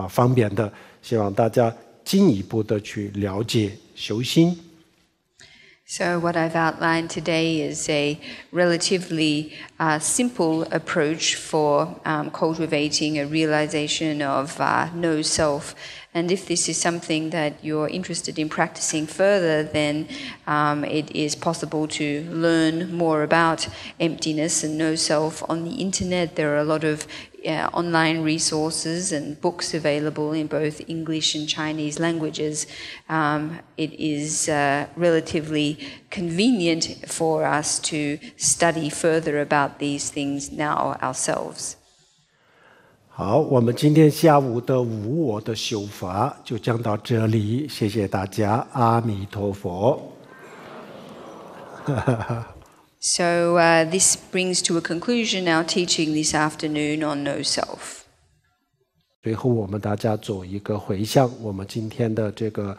方便的，希望大家进一步的去了解修心。So what I've outlined today is a relatively simple approach for cultivating a realization of no self. And if this is something that you're interested in practicing further, then it is possible to learn more about emptiness and no self on the internet. There are a lot of online resources and books available in both English and Chinese languages. It is relatively convenient for us to study further about these things now ourselves. 好，我们今天下午的无我的修法就讲到这里，谢谢大家，阿弥陀佛。So this brings to a conclusion our teaching this afternoon on no self. 最后我们大家做一个回向，我们今天的这个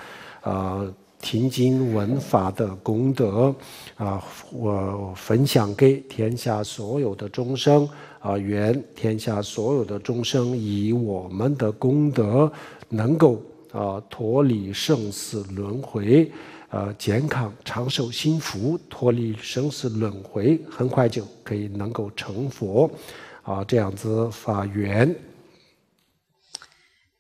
听经闻法的功德我分享给天下所有的众生愿天下所有的众生以我们的功德能够脱离生死轮回健康长寿幸福脱离生死轮回很快就可以能够成佛这样子发愿。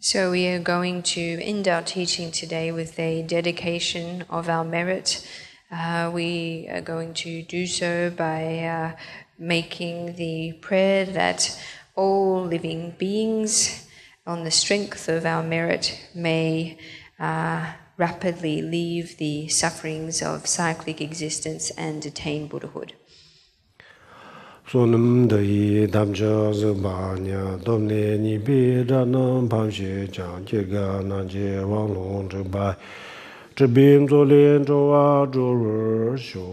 So we are going to end our teaching today with a dedication of our merit. We are going to do so by making the prayer that all living beings, on the strength of our merit, may rapidly leave the sufferings of cyclic existence and attain Buddhahood. Sonam dai damja zubanya domne ni bi ranam pamshe chang che ga na je wang long zhe bai zhe bin zo lian zhou a zhou ru xiu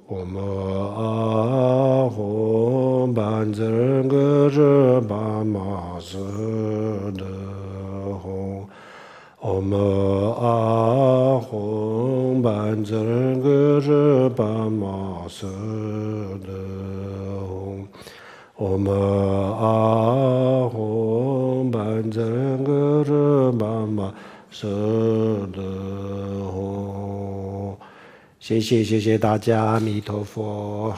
om a hong ban zhen ge zhe ba ma se de hong Om a hong ban zhen ge zhe ba ma se de hong Om a hong ban zhen ge zhe ba ma se de hong 谢谢大家，阿弥陀佛。